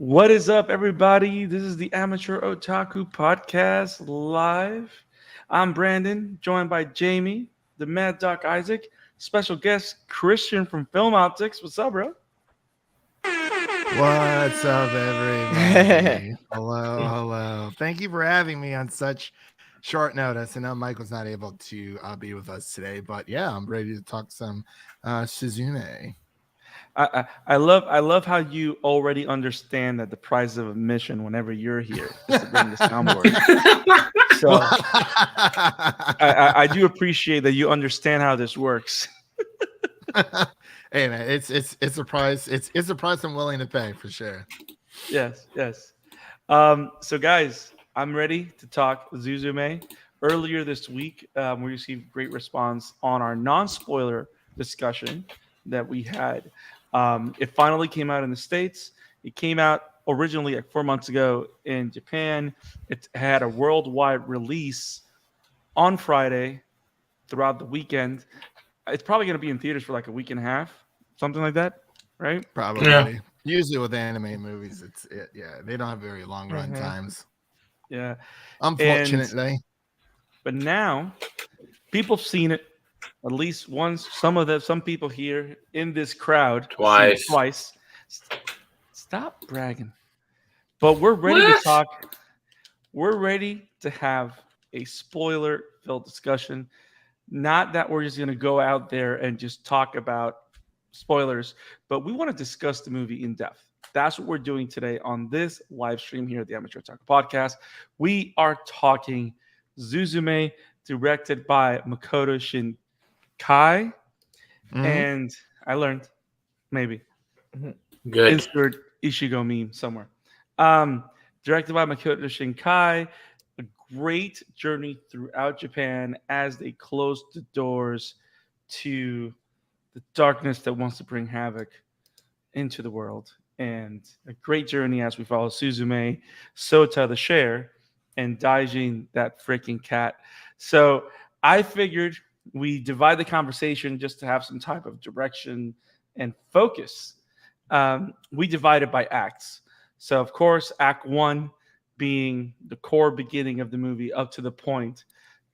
What is up, everybody? This is the Amateur Otaku podcast live. I'm Brandon, joined by Jamie, the Mad Doc Isaac, special guest Christian from Film Optics. What's up, bro? What's up, everybody? Hello. Thank you for having me on such short notice. I know Mike was not able to be with us today, but yeah, I'm ready to talk some Suzume. I love how you already understand that the price of admission whenever you're here is to bring the soundboard. So I do appreciate that you understand how this works. Hey man, it's a price. It's a price I'm willing to pay for sure. Yes. So guys, I'm ready to talk Suzume. Earlier this week, we received great response on our non-spoiler discussion that we had. It finally came out in the States. It came out originally like 4 months ago in Japan. It had a worldwide release on Friday throughout the weekend. It's probably going to be in theaters for like a week and a half, something like that, right? Probably. Yeah. Usually with anime movies, yeah, they don't have very long run times. Yeah. Unfortunately. But now people have seen it at least once. Some people here in this crowd twice. Stop bragging. But we're ready to talk. We're ready to have a spoiler-filled discussion. Not that we're just going to go out there and just talk about spoilers, but we want to discuss the movie in depth. That's what we're doing today on this live stream here at the Amateur Otaku podcast. We are talking Suzume, directed by Makoto Shinkai. And I learned, maybe. Good. Insert Ishigo meme somewhere. Directed by Makoto Shinkai. A great journey throughout Japan as they close the doors to the darkness that wants to bring havoc into the world. And a great journey as we follow Suzume, Souta the Share, and Daijin, that freaking cat. So I figured we divide the conversation just to have some type of direction and focus. We divide it by acts. So, of course, Act 1 being the core beginning of the movie up to the point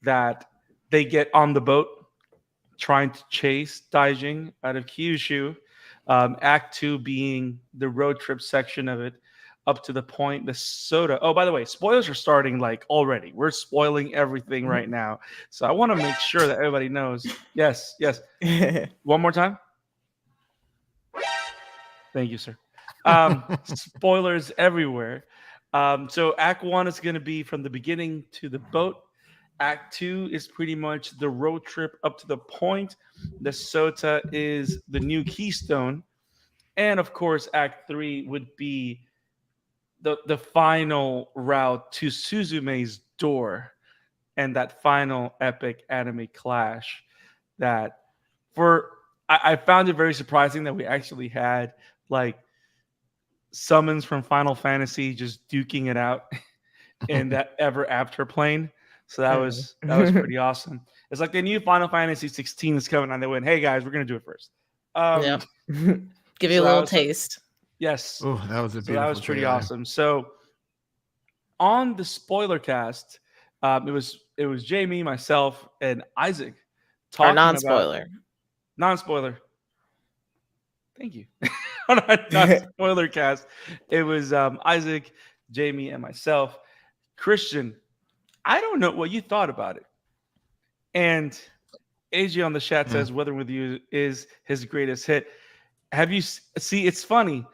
that they get on the boat trying to chase Daijin out of Kyushu. Act 2 being the road trip section of it up to the point the soda. Oh, by the way, spoilers are starting like already. We're spoiling everything right now. So I want to make sure that everybody knows. Yes. One more time. Thank you, sir. Spoilers everywhere. So Act 1 is going to be from the beginning to the boat. Act 2 is pretty much the road trip up to the point. The Sota is the new keystone. And of course, Act 3 would be the final route to Suzume's door and that final epic anime clash that I found it very surprising that we actually had like summons from Final Fantasy just duking it out in that ever after plane. So that was pretty awesome. It's like the new Final Fantasy 16 is coming and they went, hey guys, we're gonna do it first. Give you a little taste. Yes. Oh, that was that was pretty awesome. So on the spoiler cast, it was Jamie, myself, and Isaac talking non-spoiler. Non-spoiler. Thank you. On our non-spoiler cast, it was Isaac, Jamie, and myself. Christian, I don't know what you thought about it. And AJ on the chat says Weathering with You is his greatest hit. Have you see? It's funny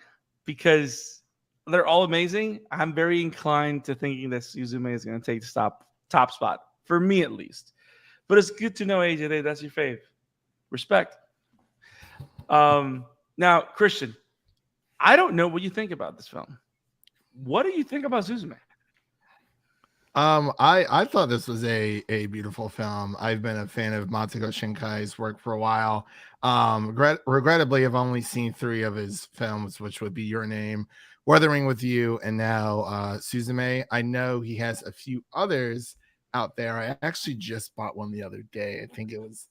because they're all amazing. I'm very inclined to thinking that Suzume is going to take the top spot for me at least. But it's good to know, AJ, that that's your fave. Respect. Now, Christian, I don't know what you think about this film. What do you think about Suzume? I thought this was a beautiful film. I've been a fan of Makoto Shinkai's work for a while. Regrettably, I've only seen 3 of his films, which would be Your Name, Weathering with You, and now Suzume. I know he has a few others out there. I actually just bought one the other day. I think it was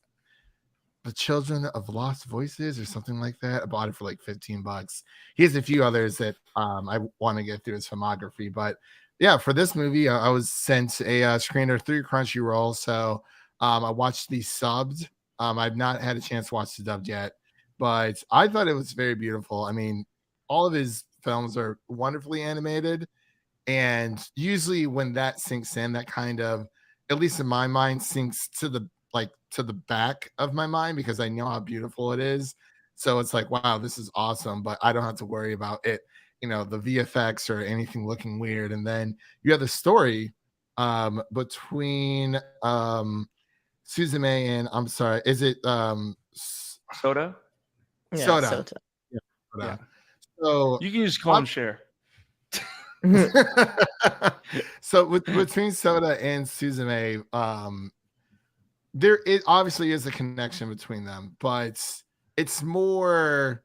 The Children of Lost Voices or something like that. I bought it for like $15. He has a few others that I want to get through his filmography, but yeah, for this movie, I was sent a screener through Crunchyroll, so I watched the subbed. I've not had a chance to watch the dubbed yet, but I thought it was very beautiful. I mean, all of his films are wonderfully animated, and usually when that sinks in, that kind of, at least in my mind, sinks to the back of my mind because I know how beautiful it is. So it's like, wow, this is awesome, but I don't have to worry about it, the VFX or anything looking weird. And then you have the story between Suzume and, I'm sorry, is it Soda? Yeah, Soda. Souta. Yeah, Soda. Yeah. So You can just call him Cher. so between Soda and Suzume, there obviously is a connection between them, but it's more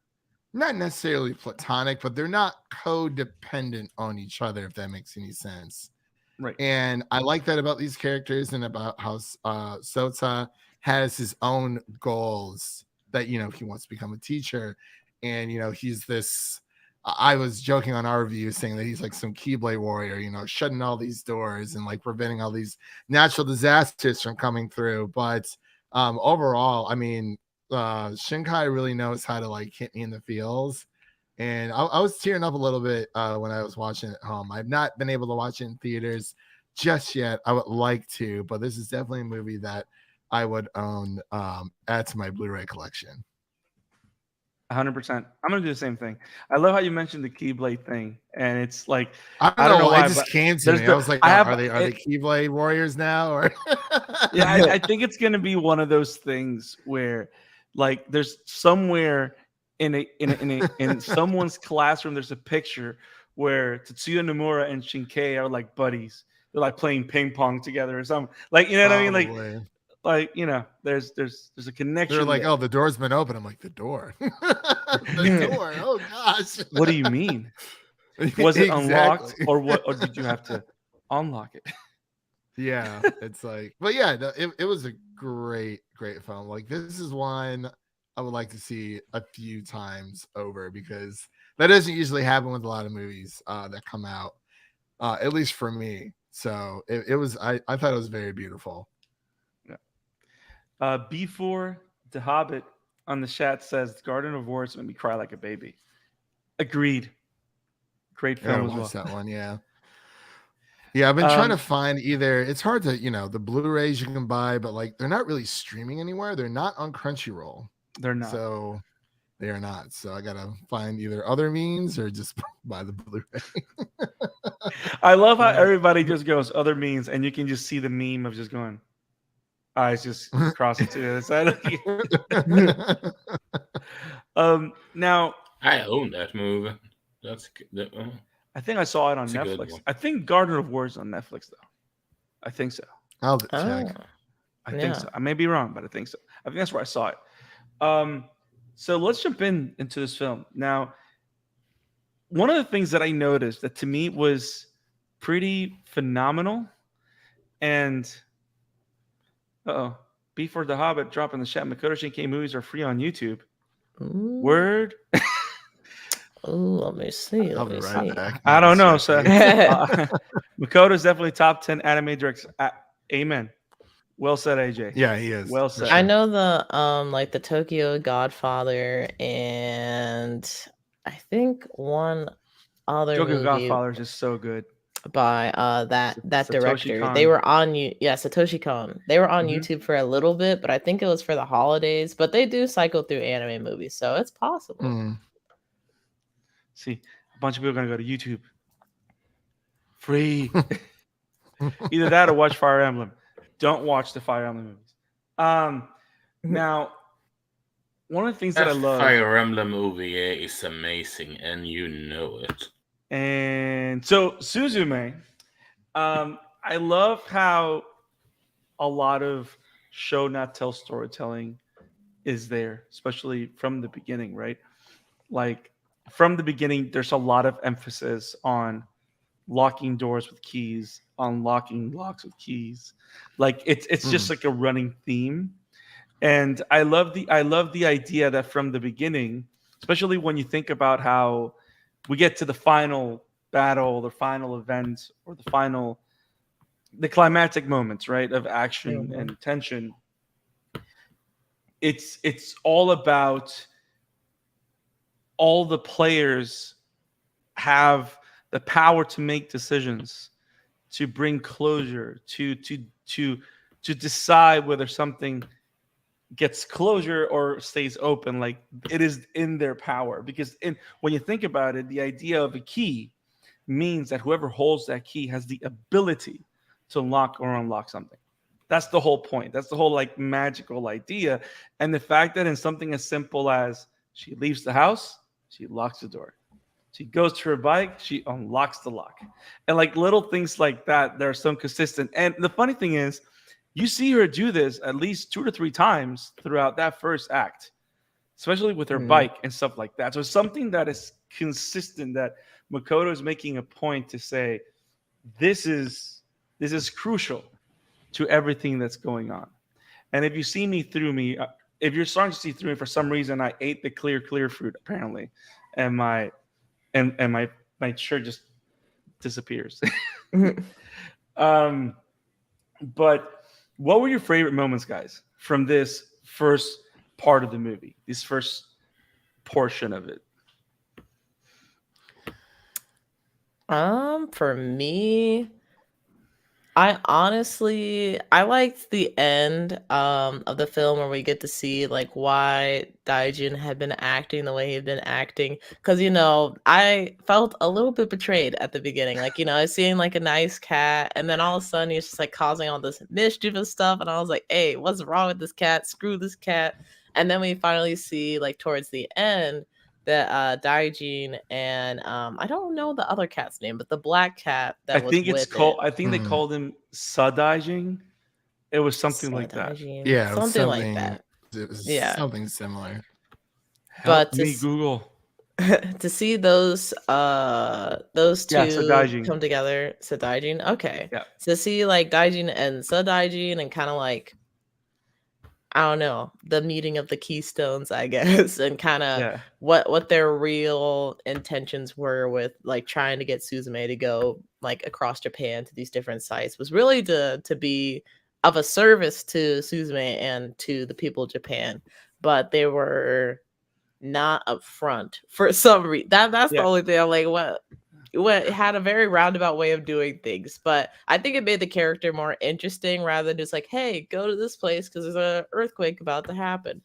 not necessarily platonic, but they're not codependent on each other, if that makes any sense. Right. And I like that about these characters and about how Sota has his own goals that, he wants to become a teacher. And, he's this, I was joking on our review saying that he's like some Keyblade warrior, shutting all these doors and like preventing all these natural disasters from coming through. But overall, I mean, Shinkai really knows how to like hit me in the feels. And I was tearing up a little bit when I was watching it at home. I've not been able to watch it in theaters just yet. I would like to, but this is definitely a movie that I would own, add to my Blu-ray collection. 100%. I'm gonna do the same thing. I love how you mentioned the Keyblade thing, and it's like I don't know why why, it just but came to me. I was like, are they Keyblade warriors now? Or yeah, I think it's gonna be one of those things where, like, there's somewhere in someone's classroom, there's a picture where Tetsuya Nomura and Shinkai are like buddies. They're like playing ping pong together or something. Like, you know what I mean? Like, there's a connection. They're like, oh, the door's been open. I'm like, the door. The door. Oh gosh. What do you mean? Was it unlocked or what? Or did you have to unlock it? Yeah, it's like, but yeah, it was a great film. Like, this is one I would like to see a few times over because that doesn't usually happen with a lot of movies that come out, at least for me. So it was, I thought it was very beautiful. Before the Hobbit on the chat says Garden of Words made me cry like a baby. Agreed. Great film as well. That one, yeah. Yeah, I've been trying to find either. It's hard to, the Blu-rays you can buy, but like they're not really streaming anywhere. They're not on Crunchyroll. They're not. So they are not. So I gotta find either other means or just buy the Blu-ray. I love how everybody just goes other means, and you can just see the meme of just going. Eyes just crossing to the other side. Now I own that movie. That's good. I think I saw it on Netflix. I think Garden of Words on Netflix though. I think so. I'll check. I think so. I may be wrong, but I think so. I think that's where I saw it. So let's jump into this film. Now, one of the things that I noticed that to me was pretty phenomenal, and Before the Hobbit, drop in the chat. Makoto Shinkai movies are free on YouTube. Ooh. Word. Oh, let me see. I'll be right back. I don't know. So Makoto is definitely top 10 anime directors. Amen. Well said, AJ. Yeah, he is. Well said. I know the Tokyo Godfather and I think one other Tokyo movie Godfather is just so good. By that Satoshi director. Kon. They were on Satoshi Kon. They were on YouTube for a little bit, but I think it was for the holidays. But they do cycle through anime movies, so it's possible. See, a bunch of people are gonna go to YouTube. Free. Either that or watch Fire Emblem. Don't watch the Fire Emblem movies. Now, one of the things that I love, Fire Emblem movie is amazing, and you know it. And so Suzume, I love how a lot of show not tell storytelling is there, especially from the beginning, right? Like from the beginning, there's a lot of emphasis on locking doors with keys, unlocking locks with keys. Like it's just like a running theme. And I love the idea that from the beginning, especially when you think about how we get to the final battle, the final event, or the climactic moments, right, of action Mhm. and tension. It's all about all the players have the power to make decisions, to bring closure, to decide whether something gets closure or stays open. Like, it is in their power, because when you think about it, the idea of a key means that whoever holds that key has the ability to lock or unlock something. That's the whole point. That's the whole like magical idea. And the fact that in something as simple as she leaves the house, she locks the door. She goes to her bike, she unlocks the lock. And like little things like that, they're so consistent. And the funny thing is, you see her do this at least 2 to 3 times throughout that first act, especially with her Mhm. bike and stuff like that. So something that is consistent, that Makoto is making a point to say, this is crucial to everything that's going on. And if you see me through me, if you're starting to see through me, for some reason I ate the clear fruit apparently, and my shirt just disappears. Mhm. um, but what were your favorite moments, guys, from this first part of the movie, this first portion of it? For me, I liked the end of the film where we get to see like why Daijin had been acting the way he'd been acting. Cause I felt a little bit betrayed at the beginning. Like, I was seeing like a nice cat, and then all of a sudden he's just like causing all this mischief and stuff. And I was like, hey, what's wrong with this cat? Screw this cat. And then we finally see like towards the end that Daijin and I don't know the other cat's name, but the black cat that was with it. I think they Mm. called him Sadaijing. It was something like that. Sadaijin, Yeah, it was something like something. that. It was Yeah, something similar. Help but me, Google. to see those Yeah, two Sadaijing. come together, Sadaijin. Okay, Yeah. to see like Daijin and Sadaijin and kind of like I don't know, the meeting of the keystones, I guess, and kind of Yeah. what their real intentions were with like trying to get Suzume to go like across Japan to these different sites was really to be of a service to Suzume and to the people of Japan, but they were not upfront for some reason. That's the Yeah. only thing I'm like, what it had a very roundabout way of doing things, but I think it made the character more interesting rather than just like, hey, go to this place because there's an earthquake about to happen.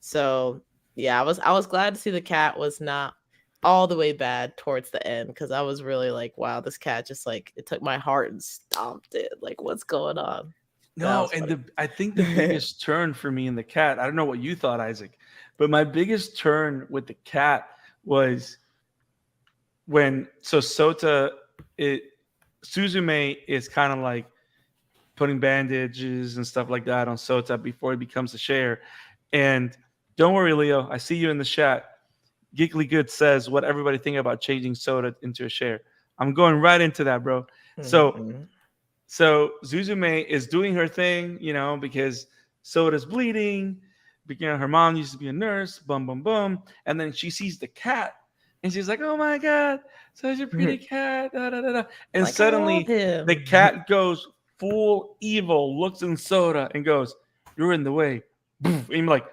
So yeah, I was glad to see the cat was not all the way bad towards the end because I was really like, wow, this cat just like it took my heart and stomped it. Like, what's going on? That No, was and funny. I think the biggest turn for me in the cat, I don't know what you thought, Isaac, but my biggest turn with the cat was when Sota, it Suzume is kind of like putting bandages and stuff like that on Sota before he becomes a share. And don't worry, Leo, I see you in the chat. Geekly Good says what everybody think about changing Sota into a share. I'm going right into that, bro. So Mhm. Suzume is doing her thing, because Soda's bleeding. Her mom used to be a nurse, boom, boom, boom. And then she sees the cat and she's like, oh my God, such a pretty cat. Da, da, da, da. And Like, I love suddenly the him. cat goes full evil, looks in Soda and goes, you're in the way. And you're like,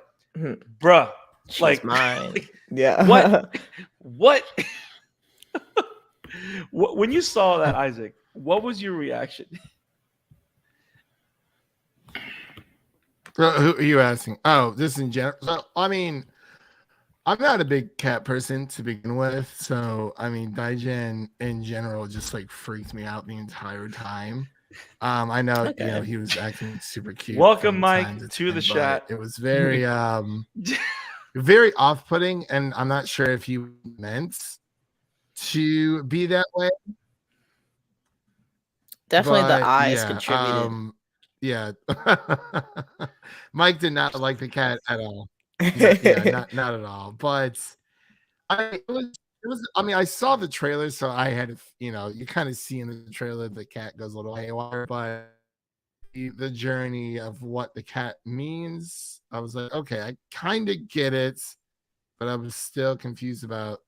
bruh, She's like, mine. like what? Yeah. What? When you saw that, Isaac, what was your reaction? Who are you asking? Oh, this in general. So, I mean, I'm not a big cat person to begin with. So, I mean, Daijin in general just like freaked me out the entire time. I know, Okay. he was acting super cute Welcome, from time Mike, to to the time, but chat. it was very, very off-putting, and I'm not sure if he meant to be that way. Definitely the But eyes yeah, contributed. yeah. Mike did not like the cat at all. No, yeah, not at all. But it was. I mean, I saw the trailer, so I had, you kind of see in the trailer the cat goes a little haywire, but the journey of what the cat means. I was like, okay, I kind of get it, but I was still confused about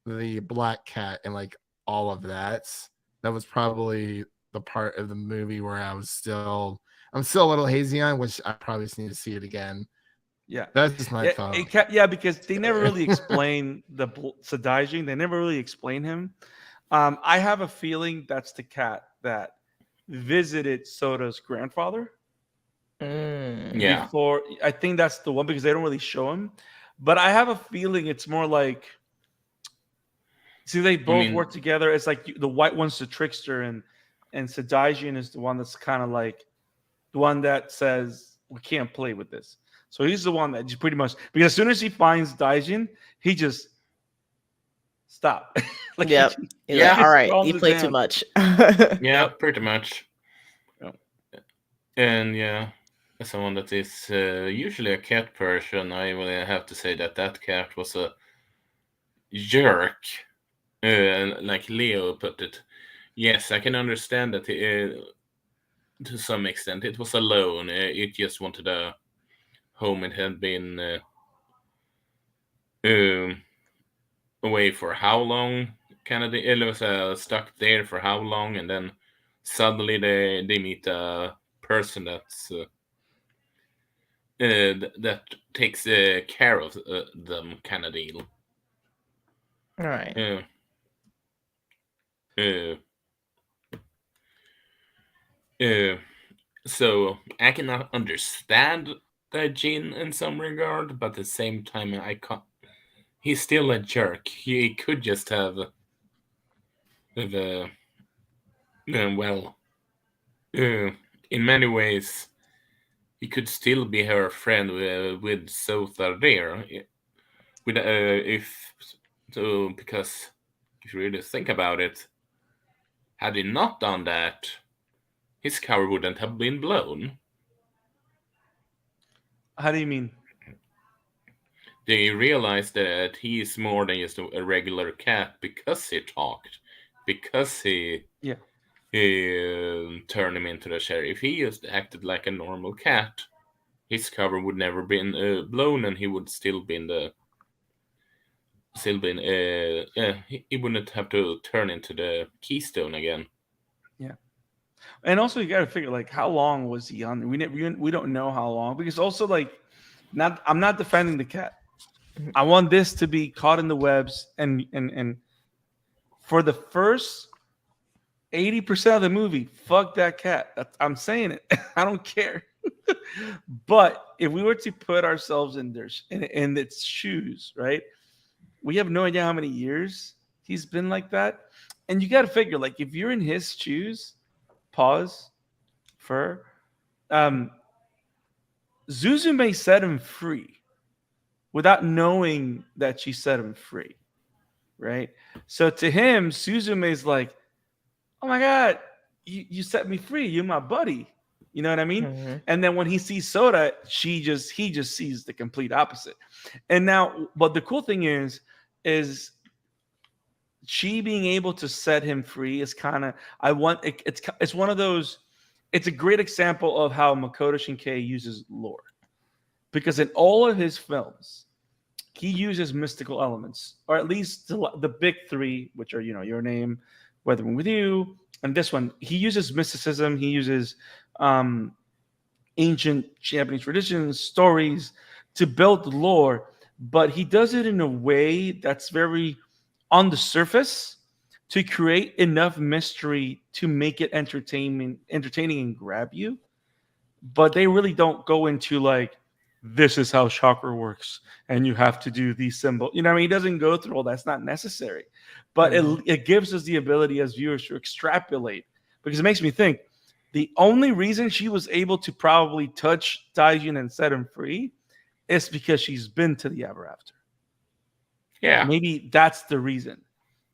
the black cat and like all of that. That was probably the part of the movie where I'm still a little hazy on, which I probably just need to see it again. Yeah, That's just my thought. because they never really explain the Sadaijin. They never really explain him. I have a feeling that's the cat that visited Soda's grandfather. Yeah. Before, I think that's the one because they don't really show him. But I have a feeling it's more like, see, they both mean- work together. It's like the white one's the trickster, and Sadaijin is the one that's kind of like the one that says we can't play with this. So he's the one that just pretty much, because as soon as he finds Daijin, he just stop. Like, Yep. he Yeah. just All right. calms You it play too down. much. Yeah, pretty much. Yep. And yeah, as someone that is usually a cat person, I will have to say that cat was a jerk. Like Leo put it. Yes, I can understand that to some extent. It was alone. It just wanted a home. It had been away for how long? It was stuck there for how long? And then suddenly they meet a person that's that takes care of them, kind of deal. All right. So I can understand the Jin in some regard, but at the same time, I can't. He's still a jerk. He could just have the in many ways, he could still be her friend with Souta there. With because if you really think about it, had he not done that, his cover wouldn't have been blown. How do you mean? They realized that he is more than just a regular cat because he talked, because he turned him into the sheriff. If he just acted like a normal cat, his cover would never been blown, and he would still be in the. Still been. He wouldn't have to turn into the Keystone again. Yeah, and also you got to figure like how long was he on there? We don't know how long, because also like I'm not defending the cat. I want this to be caught in the webs, and for the first 80% of the movie, fuck that cat. I'm saying it. I don't care. But if we were to put ourselves in its shoes, right? We have no idea how many years he's been like that. And you got to figure, like, if you're in his shoes, pause, for Suzume set him free without knowing that she set him free, right? So to him, Suzume is like, oh my God, you set me free. You're my buddy. You know what I mean? Mm-hmm. And then when he sees Soda, he just sees the complete opposite. And now, but the cool thing is she being able to set him free is kind of, it's one of those, it's a great example of how Makoto Shinkai uses lore. Because in all of his films, he uses mystical elements, or at least the big three, which are, Your Name, Weathering with You, and this one. He uses mysticism. He uses ancient Japanese traditions, stories to build lore, but he does it in a way that's very on the surface to create enough mystery to make it entertaining and grab you. But they really don't go into like, this is how chakra works and you have to do these symbols. You know what I mean? He doesn't go through all that's not necessary. But it gives us the ability as viewers to extrapolate, because it makes me think the only reason she was able to probably touch Daijin and set him free is because she's been to the ever after. Yeah. Maybe that's the reason,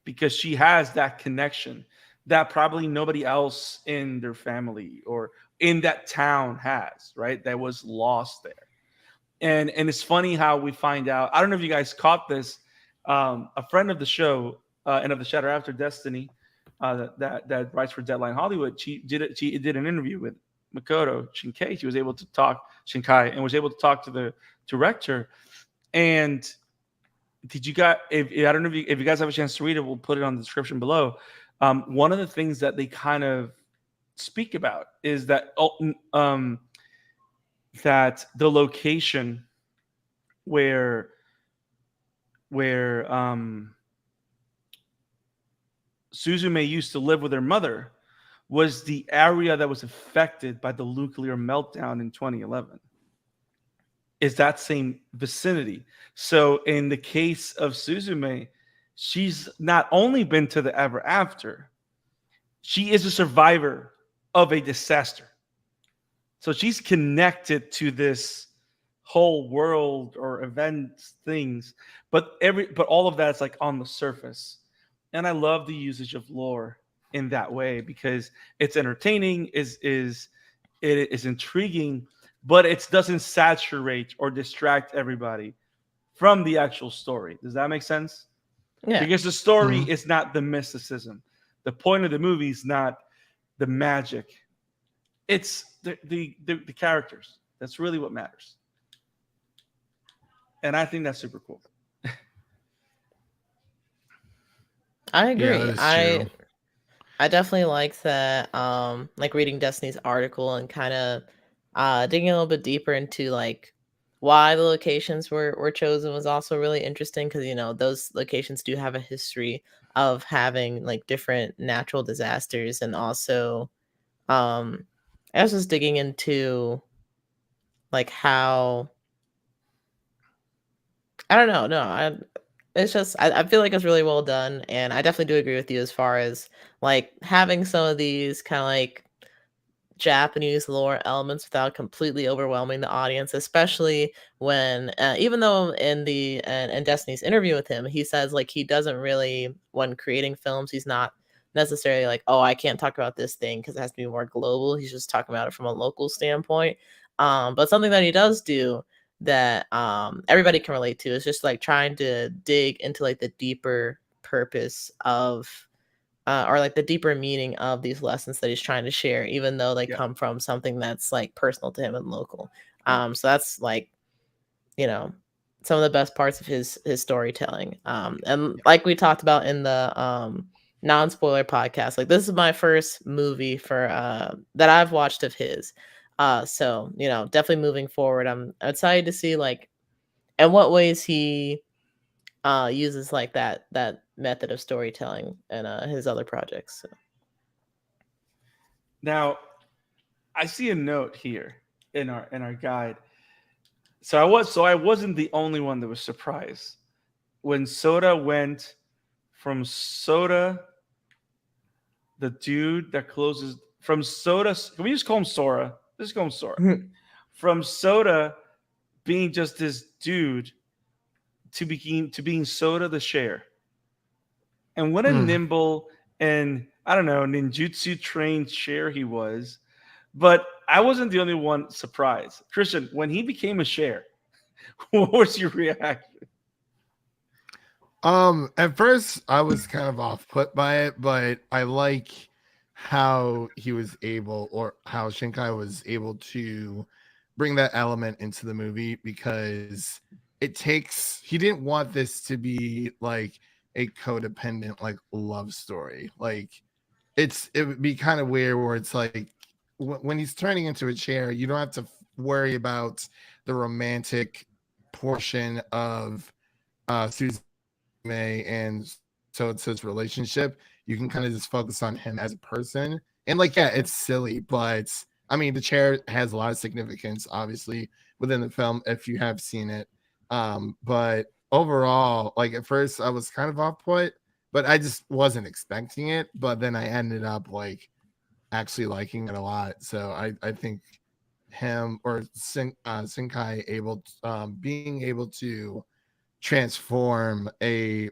because she has that connection that probably nobody else in their family or in that town has, right? That was lost there. And it's funny how we find out. I don't know if you guys caught this. A friend of the show and of the Shadow After Destiny that writes for Deadline Hollywood. She did an interview with Makoto Shinkai, she was able to talk Shinkai and was able to talk to the director. And did you guys? If I don't know if you guys have a chance to read it, we'll put it on the description below. One of the things that they kind of speak about is that that the location where Suzume used to live with her mother was the area that was affected by the nuclear meltdown in 2011. Is that same vicinity. So in the case of Suzume, she's not only been to the ever after, she is a survivor of a disaster. So she's connected to this whole world or events things, but all of that's like on the surface. And I love the usage of lore in that way because it's entertaining, it is intriguing, but it doesn't saturate or distract everybody from the actual story. Does that make sense? Yeah. Because the story is not the mysticism. The point of the movie is not the magic. It's the characters. That's really what matters. And I think that's super cool. I agree. Yeah, that is true. I definitely like that. Like reading Destiny's article and kind of digging a little bit deeper into like why the locations were chosen was also really interesting because those locations do have a history of having like different natural disasters, and also I was just digging into like how I don't know. No, it's just I feel like it's really well done, and I definitely do agree with you as far as like having some of these kind of like Japanese lore elements without completely overwhelming the audience, especially when even though in the and Destiny's interview with him, he says like he doesn't really, when creating films, he's not necessarily like, oh, I can't talk about this thing because it has to be more global. He's just talking about it from a local standpoint. But something that he does do that everybody can relate to is just like trying to dig into like the deeper purpose of or like the deeper meaning of these lessons that he's trying to share, even though they come from something that's like personal to him and local. So that's like, some of the best parts of his storytelling. And like we talked about in the non-spoiler podcast, like this is my first movie for that I've watched of his. So definitely moving forward, I'm excited to see like in what ways he uses like that method of storytelling and his other projects. So. Now, I see a note here in our guide. So I wasn't the only one that was surprised when Souta went from Souta, the dude that closes from Souta. Can we just call him Sora? Just call him Sora. From Souta being just this dude to being Souta the Share. And what a nimble and I don't know, ninjutsu trained Share he was. But I wasn't the only one surprised. Christian, when he became a Share, what was your reaction? At first I was kind of off put by it, but I like how he was able, or how Shinkai was able to bring that element into the movie, because he didn't want this to be like a codependent like love story. Like it would be kind of weird where it's like when he's turning into a chair, you don't have to worry about the romantic portion of Suzume and Sota's relationship. You can kind of just focus on him as a person. And like, yeah, it's silly, but I mean, the chair has a lot of significance, obviously, within the film if you have seen it. But overall, like at first I was kind of off put, but I just wasn't expecting it. But then I ended up like actually liking it a lot. So I think him or Shinkai being able to transform a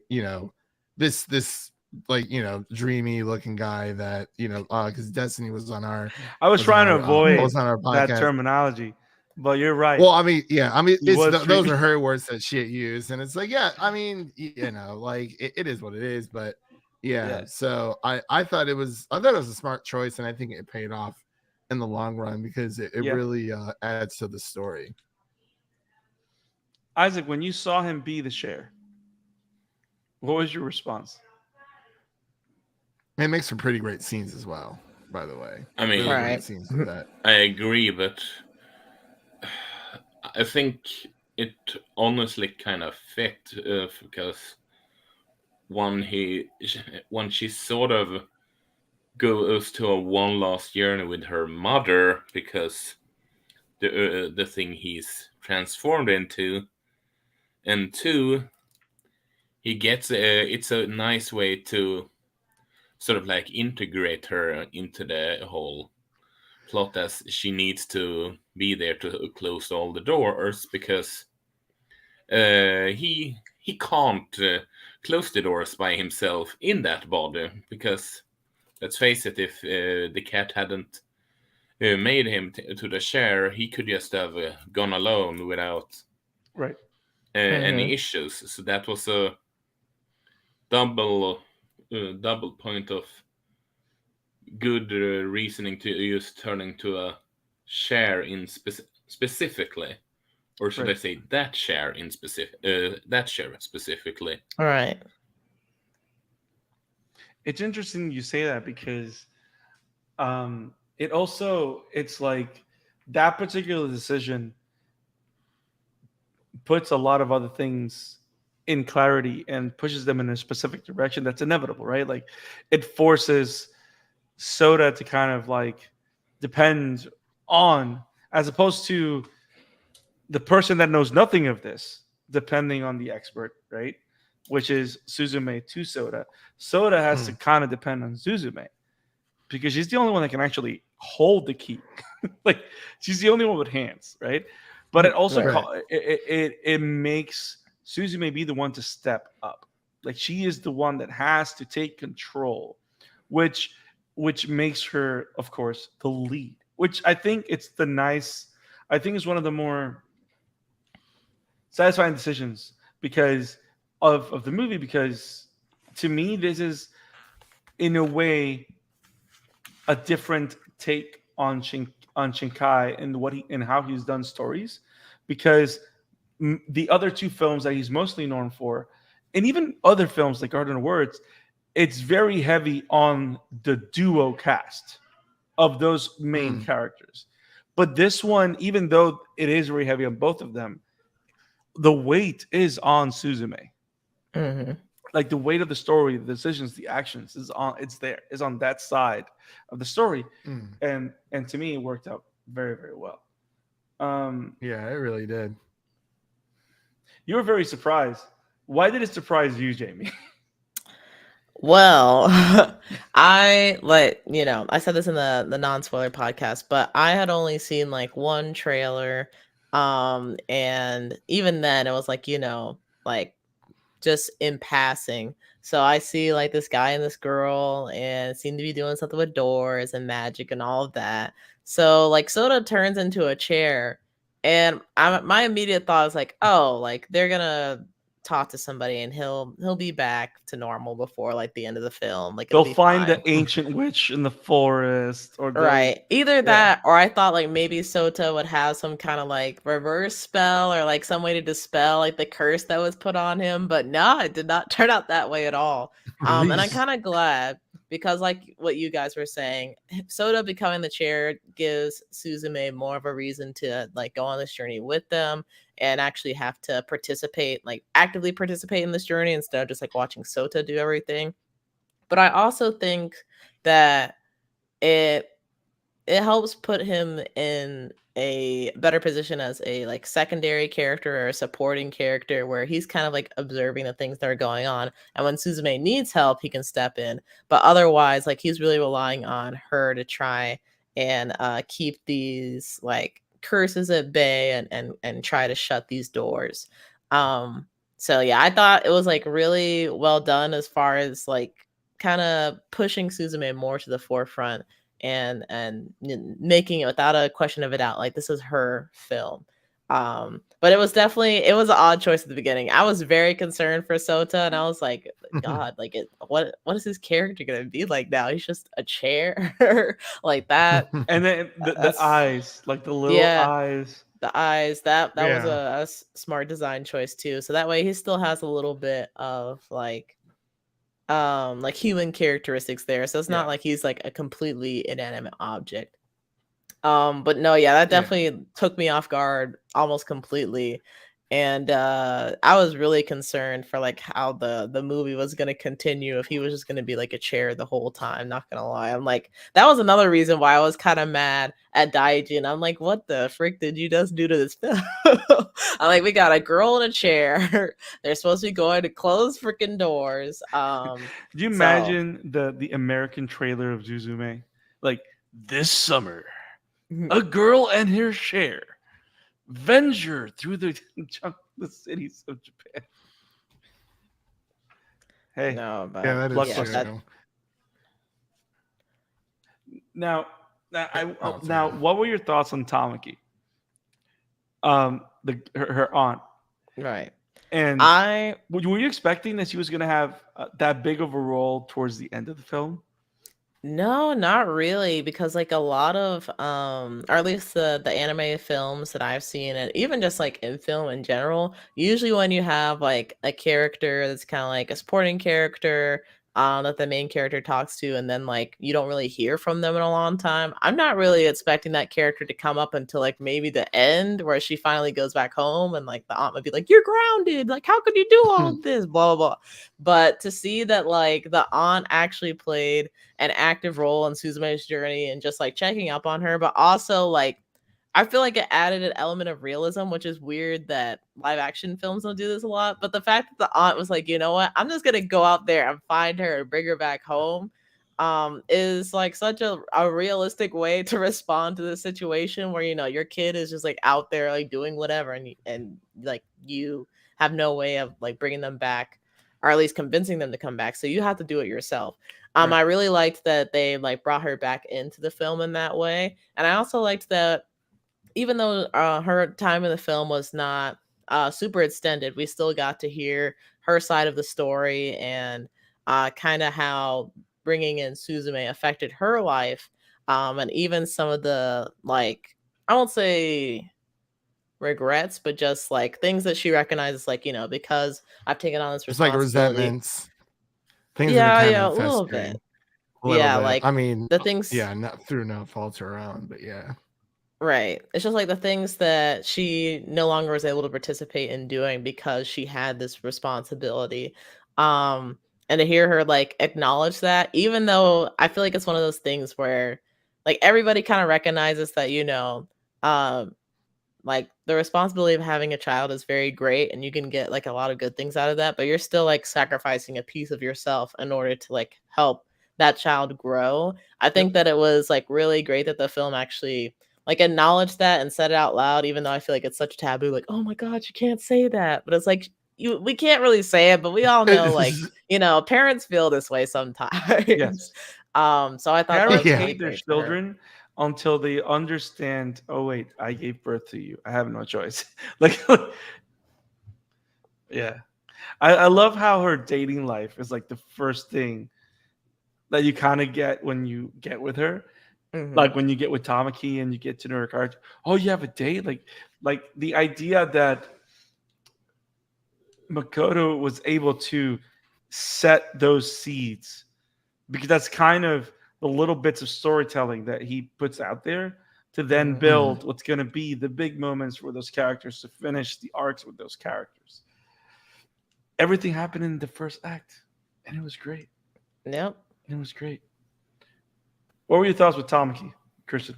this like dreamy looking guy that because Destiny was on our I was trying to avoid was on our that podcast. terminology, but you're right. Well, I mean, yeah, I mean, those dreamy. are her words that she used, and it's like, yeah, I mean, like it is what it is, but yeah. So I thought it was a smart choice, and I think it paid off in the long run because it Yeah. really adds to the story. Isaac, when you saw him be the Cher, what was your response? It makes for pretty great scenes as well, by the way. I mean, Really Right. great scenes with that. I agree, but I think it honestly kind of fit because when she sort of goes to a one last journey with her mother because the thing he's transformed into, and two, he gets it's a nice way to sort of like integrate her into the whole plot, as she needs to be there to close all the doors because he can't close the doors by himself in that body, because let's face it, if the cat hadn't made him to the chair, he could just have gone alone without Right. any issues. So that was a double point of good reasoning to use turning to a share in specifically, or should Right. I say that share in that share specifically. All right. It's interesting you say that because it's like that particular decision puts a lot of other things in clarity and pushes them in a specific direction that's inevitable, right? Like it forces Soda to kind of like depend on, as opposed to the person that knows nothing of this depending on the expert, right? Which is Suzume to Soda. Soda has to kind of depend on Suzume because she's the only one that can actually hold the key. Like she's the only one with hands, right? But it also Right. it makes Suzume be the one to step up. Like she is the one that has to take control, which makes her, of course, the lead. Which I think it's the nice. I think it's one of the more satisfying decisions because of the movie. Because to me, this is in a way a different take on Shinkai and what he and how he's done stories, because the other two films that he's mostly known for, and even other films like Garden of Words, it's very heavy on the duo cast of those main characters. But this one, even though it is very heavy on both of them, the weight is on Suzume. Mm-hmm. Like the weight of the story, the decisions, the actions is on that side of the story. And to me it worked out very, very well. Yeah, it really did. You were very surprised. Why did it surprise you, Jamie? Well, I I said this in the non-spoiler podcast, but I had only seen like one trailer. And even then it was like, like just in passing. So I see like this guy and this girl and seem to be doing something with doors and magic and all of that. So like Soda turns into a chair, and my immediate thought is like, oh, like they're gonna talk to somebody and he'll be back to normal before like the end of the film. Like it'll They'll be find fine. the ancient witch in the forest, or Right. Either yeah. that, or I thought like maybe Sota would have some kind of like reverse spell or like some way to dispel like the curse that was put on him. But no, it did not turn out that way at all. And I'm kind of glad, because like what you guys were saying, Sota becoming the chair gives Suzume more of a reason to like go on this journey with them and actually have to actively participate in this journey instead of just like watching Sota do everything. But I also think that it helps put him in a better position as a like secondary character or a supporting character, where he's kind of like observing the things that are going on, and when Suzume needs help he can step in, but otherwise like he's really relying on her to try and keep these like curses at bay and try to shut these doors. So yeah, I thought it was like really well done as far as like kind of pushing Suzume more to the forefront and making it without a question of a doubt like this is her film. But it was an odd choice at the beginning. I was very concerned for Sota, and I was like, God, like what is his character gonna be like now? He's just a chair like that. And then the That's eyes, like the little yeah, eyes. the eyes. That was Yeah. a smart design choice too. So that way he still has a little bit of like human characteristics there. So it's not Yeah. like he's like a completely inanimate object. But no, yeah, that Yeah. definitely took me off guard almost completely. And I was really concerned for like how the movie was gonna continue if he was just gonna be like a chair the whole time. Not gonna lie, I'm like that was another reason why I was kind of mad at Daijin. I'm like, what the frick did you just do to this film? I'm like, we got a girl in a chair. They're supposed to be going to close freaking doors. Could you So imagine the American trailer of Suzume? Like this summer, a girl and her chair venture through the cities of Japan. Hey, no, but Yeah, that is Blockbuster. yeah, true. now, Oh, now, sorry. what were your thoughts on Tamaki? Her aunt, right. and I were you expecting that she was going to have that big of a role towards the end of the film? No, not really, because like a lot of or at least the anime films that I've seen, and even just like in film in general, usually when you have like a character that's kind of like a supporting character that the main character talks to, and then like you don't really hear from them in a long time. I'm not really expecting that character to come up until like maybe the end where she finally goes back home and like the aunt would be like, "You're grounded. Like, how could you do all of this?" Blah blah blah. But to see that like the aunt actually played an active role in Suzume's journey and just like checking up on her, but also like I feel like it added an element of realism, which is weird that live action films don't do this a lot. But the fact that the aunt was like, you know what, I'm just gonna go out there and find her and bring her back home, is like such a realistic way to respond to the situation where your kid is just like out there like doing whatever and like you have no way of like bringing them back or at least convincing them to come back, so you have to do it yourself. Right. I really liked that they like brought her back into the film in that way, and I also liked that even though her time in the film was not super extended, we still got to hear her side of the story and kind of how bringing in Suzume affected her life, and even some of the like I won't say regrets, but just like things that she recognizes, like because I've taken on this It's like responsibility. resentments. Things that are Yeah, kind yeah, a of little festering. bit. A little Yeah, bit. like I mean, the things. yeah, not through no fault of her own, but yeah. Right. It's just like the things that she no longer was able to participate in doing because she had this responsibility. Um, and to hear her like acknowledge that, even though I feel like it's one of those things where like everybody kind of recognizes that, um, like the responsibility of having a child is very great and you can get like a lot of good things out of that, but you're still like sacrificing a piece of yourself in order to like help that child grow. I think that it was like really great that the film actually like acknowledged that and said it out loud, even though I feel like it's such taboo, like, oh my God, you can't say that. But it's like we can't really say it, but we all know like, parents feel this way sometimes. Yes. So I thought that Parents was Yeah. really hate their great for her. children until they understand. Oh wait, I gave birth to you. I have no choice. Like, yeah, I love how her dating life is like the first thing that you kind of get when you get with her. Mhm. Like when you get with Tamaki and you get to know her character. Oh, you have a date. Like the idea that Makoto was able to set those seeds, because that's kind of the little bits of storytelling that he puts out there to then Mhm. build what's going to be the big moments for those characters, to finish the arcs with those characters. Everything happened in the first act, and it was great. Yep. It was great. What were your thoughts with Tamaki, Christian?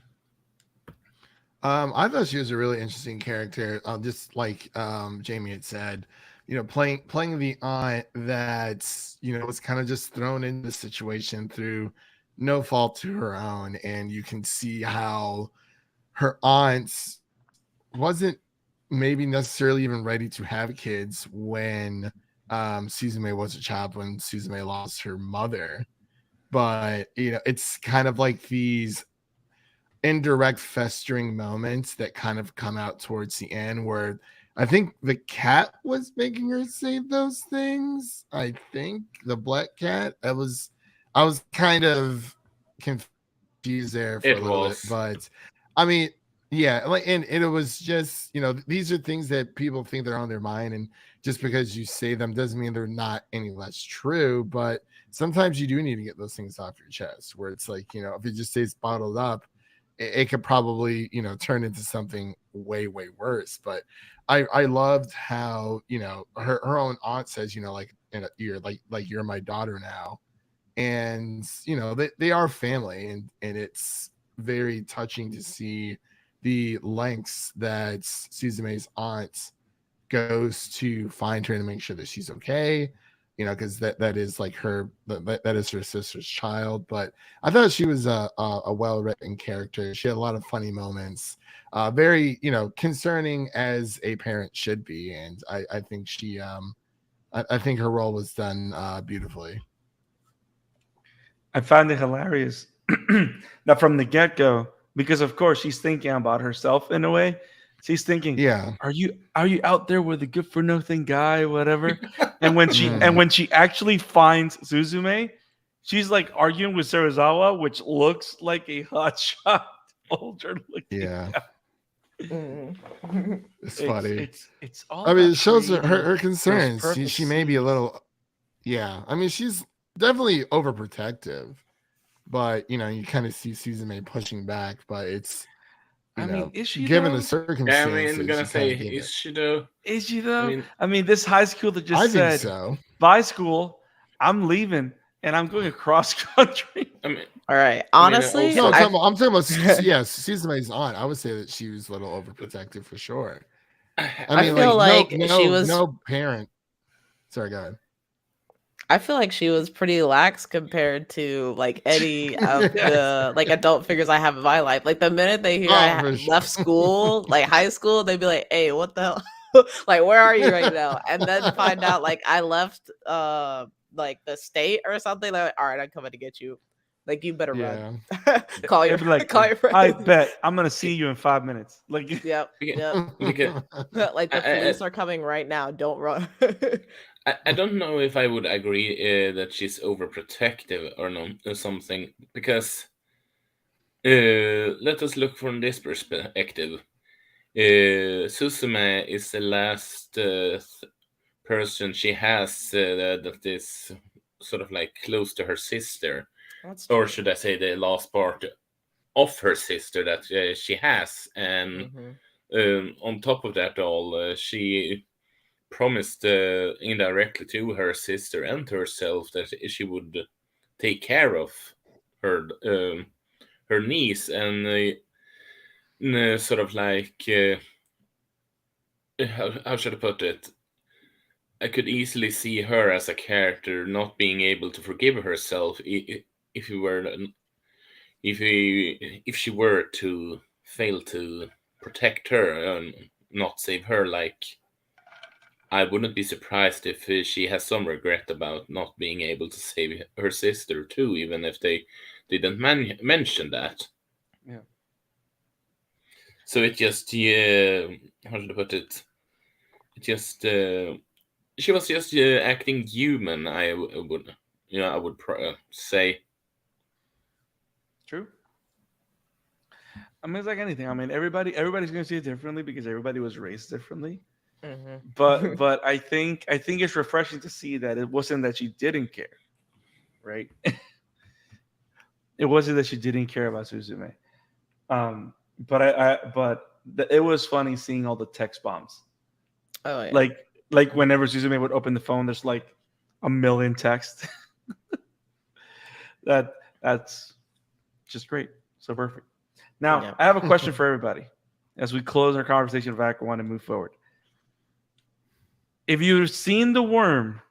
I thought she was a really interesting character. Just like Jamie had said, playing the aunt that was kind of just thrown into the situation through no fault to her own, and you can see how her aunt wasn't maybe necessarily even ready to have kids when Suzume was a child, when Suzume lost her mother. But it's kind of like these indirect festering moments that kind of come out towards the end where I think the cat was making her say those things. I think the black cat. I was kind of confused there for It a little bit, was. but I mean, yeah, like, and it was just, these are things that people think they're on their mind, and just because you say them doesn't mean they're not any less true. But sometimes you do need to get those things off your chest, where it's like, if it just stays bottled up, it could probably, turn into something way, way worse. But I loved how, her own aunt says, like, you're like you're my daughter now. And they are family, and it's very touching to see the lengths that Suzume's aunt goes to find her and make sure that she's okay, because that is like that is her sister's child. But I thought she was a well-written character. She had a lot of funny moments, very concerning as a parent should be. And I think she I think her role was done beautifully. I found it hilarious that from the get go, because of course she's thinking about herself in a way. She's thinking, Yeah. "Are you out there with a good for nothing guy, whatever?" And Mm. when she actually finds Suzume, she's like arguing with Serizawa, which looks like a hotshot older looking. Yeah. Mm. It's funny. It's all. I mean, about it shows her creating those concerns. perfect She may be a scenes. little, yeah. I mean, she's definitely overprotective, but you kind of see Suzume pushing back. But it's, I mean, is she given the though? Yeah, I mean, circumstances, gonna you kind say, of get is it. she though? Is she though? mean- I mean, this high school that just I think said, so. "Bye, school. I'm leaving, and I'm going across country." I mean, All right. I mean, Honestly, No, also- I'm talking about yes, Suzume's aunt. I would say that she was a little overprotective for sure. I mean, feel like, like she was- no parent. Sorry, go ahead. I feel like she was pretty lax compared to like any of Yes. the like adult figures I have in my life. Like the minute they hear Oh, I for sure. left school, like high school, they'd be like, "Hey, what the hell? Like, where are you right now?" And then find out like I left like the state or something. Like, all right, I'm coming to get you. Like, you better run. Call your They'd be like, call your friends. "I bet I'm gonna see you in 5 minutes." Like, Yep. Yep. Like the police are coming right now. Don't run. I don't know if I would agree that she's overprotective or no, or something, because let us look from this perspective. Suzume is the last person she has that is sort of like close to her sister, or should I say the last part of her sister that she has. And on top of that all, she promised indirectly to her sister and to herself that she would take care of her her niece, and sort of like how should I put it? I could easily see her as a character not being able to forgive herself if she were to fail to protect her and not save her. Like, I wouldn't be surprised if she has some regret about not being able to save her sister too, even if they didn't mention that. Yeah. So it just, how should I put it? It just, she was just acting human. I would say. True. I mean, it's like anything. I mean, everybody's gonna see it differently because everybody was raised differently. But I think it's refreshing to see that it wasn't that she didn't care, right? It wasn't that she didn't care about Suzume. But it was funny seeing all the text bombs. Oh yeah. Like whenever Suzume would open the phone, there's like a million texts. That's just great. So perfect. Now, Yeah. I have a question for everybody as we close our conversation of Act 1 and move forward. If you've seen The Worm,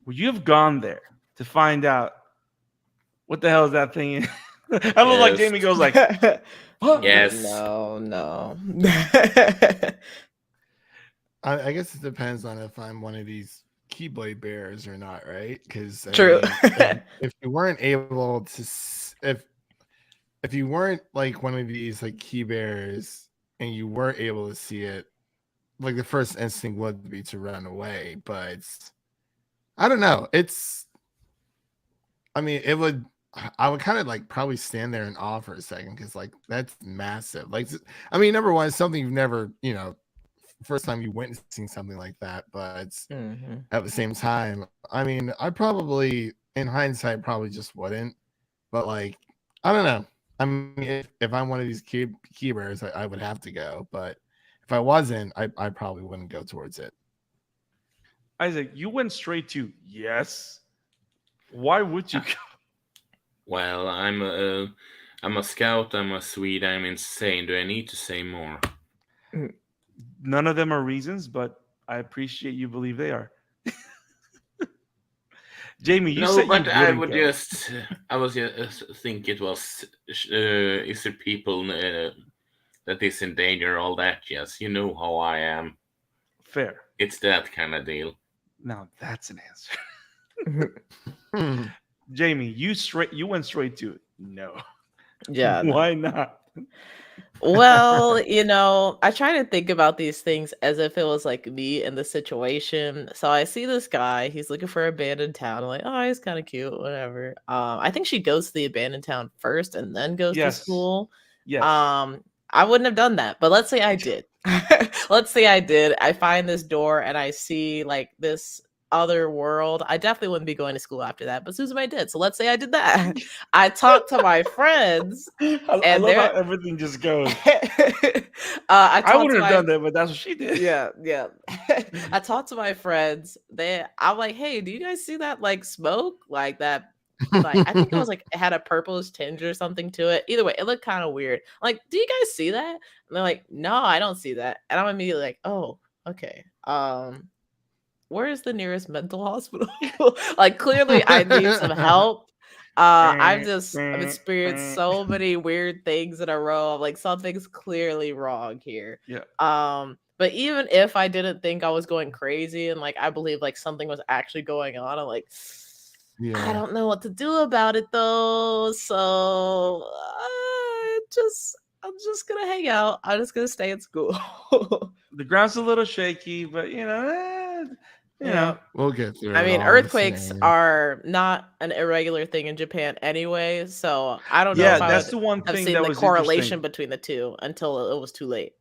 would you have gone there to find out what the hell is that thing? I look like Yes. Jamie goes like, "What?" Yes. No. I guess it depends on if I'm one of these Keyblade bears or not, right? Because True. If you weren't able to, if you weren't like one of these like key bears and you were able to see it, like the first instinct would be to run away, but I don't know. I mean, I would kind of like probably stand there in awe for a second because like that's massive. Like, I mean, number one, it's something you've never, first time you witnessing something like that, but Mhm. at the same time, I mean, I probably, in hindsight, probably just wouldn't. But like, I don't know. I mean, if I'm one of these key bearers, I would have to go. But if I wasn't, I probably wouldn't go towards it. Isaac, you went straight to yes. Why would you go? Well, I'm a scout. I'm a Swede. I'm insane. Do I need to say more? None of them are reasons, but I appreciate you believe they are. Jamie, you No, said you but I wouldn't would go. I was just think it was, is there people that is in danger, all that? Yes, you know how I am. Fair. It's that kind of deal. Now that's an answer. Jamie, you went straight to no. Yeah. no. Why not? Well, I try to think about these things as if it was like me in the situation. So I see this guy, he's looking for abandoned town. I'm like, oh, he's kind of cute, whatever. I think she goes to the abandoned town first and then goes to Yes. school. Yes. I wouldn't have done that, but let's say I did. Let's say I did. I find this door and I see like this other world. I definitely wouldn't be going to school after that, but Suzume did. So let's say I did that. I talked to my friends. I and love how they're- everything just goes. I wouldn't have done that, but that's what she did. Yeah. I talked to my friends. I'm like, hey, do you guys see that like smoke? Like that, like I think it was like it had a purplish tinge or something to it. Either way, it looked kind of weird. Like, do you guys see that? And they're like, no, I don't see that. And I'm immediately like, oh, okay. Where is the nearest mental hospital? Like, clearly I need some help. I've experienced so many weird things in a row. Like, something's clearly wrong here. Yeah. But even if I didn't think I was going crazy and like I believe like something was actually going on, I'm like, I don't know what to do about it though. So I'm just gonna hang out. I'm just gonna stay at school. The ground's a little shaky, but you know. We'll get through I it mean, all, earthquakes Sam. are not an irregular thing in Japan anyway, so I don't know Yeah, if I that's would the one have thing seen that the was correlation interesting. between the two until it was too late.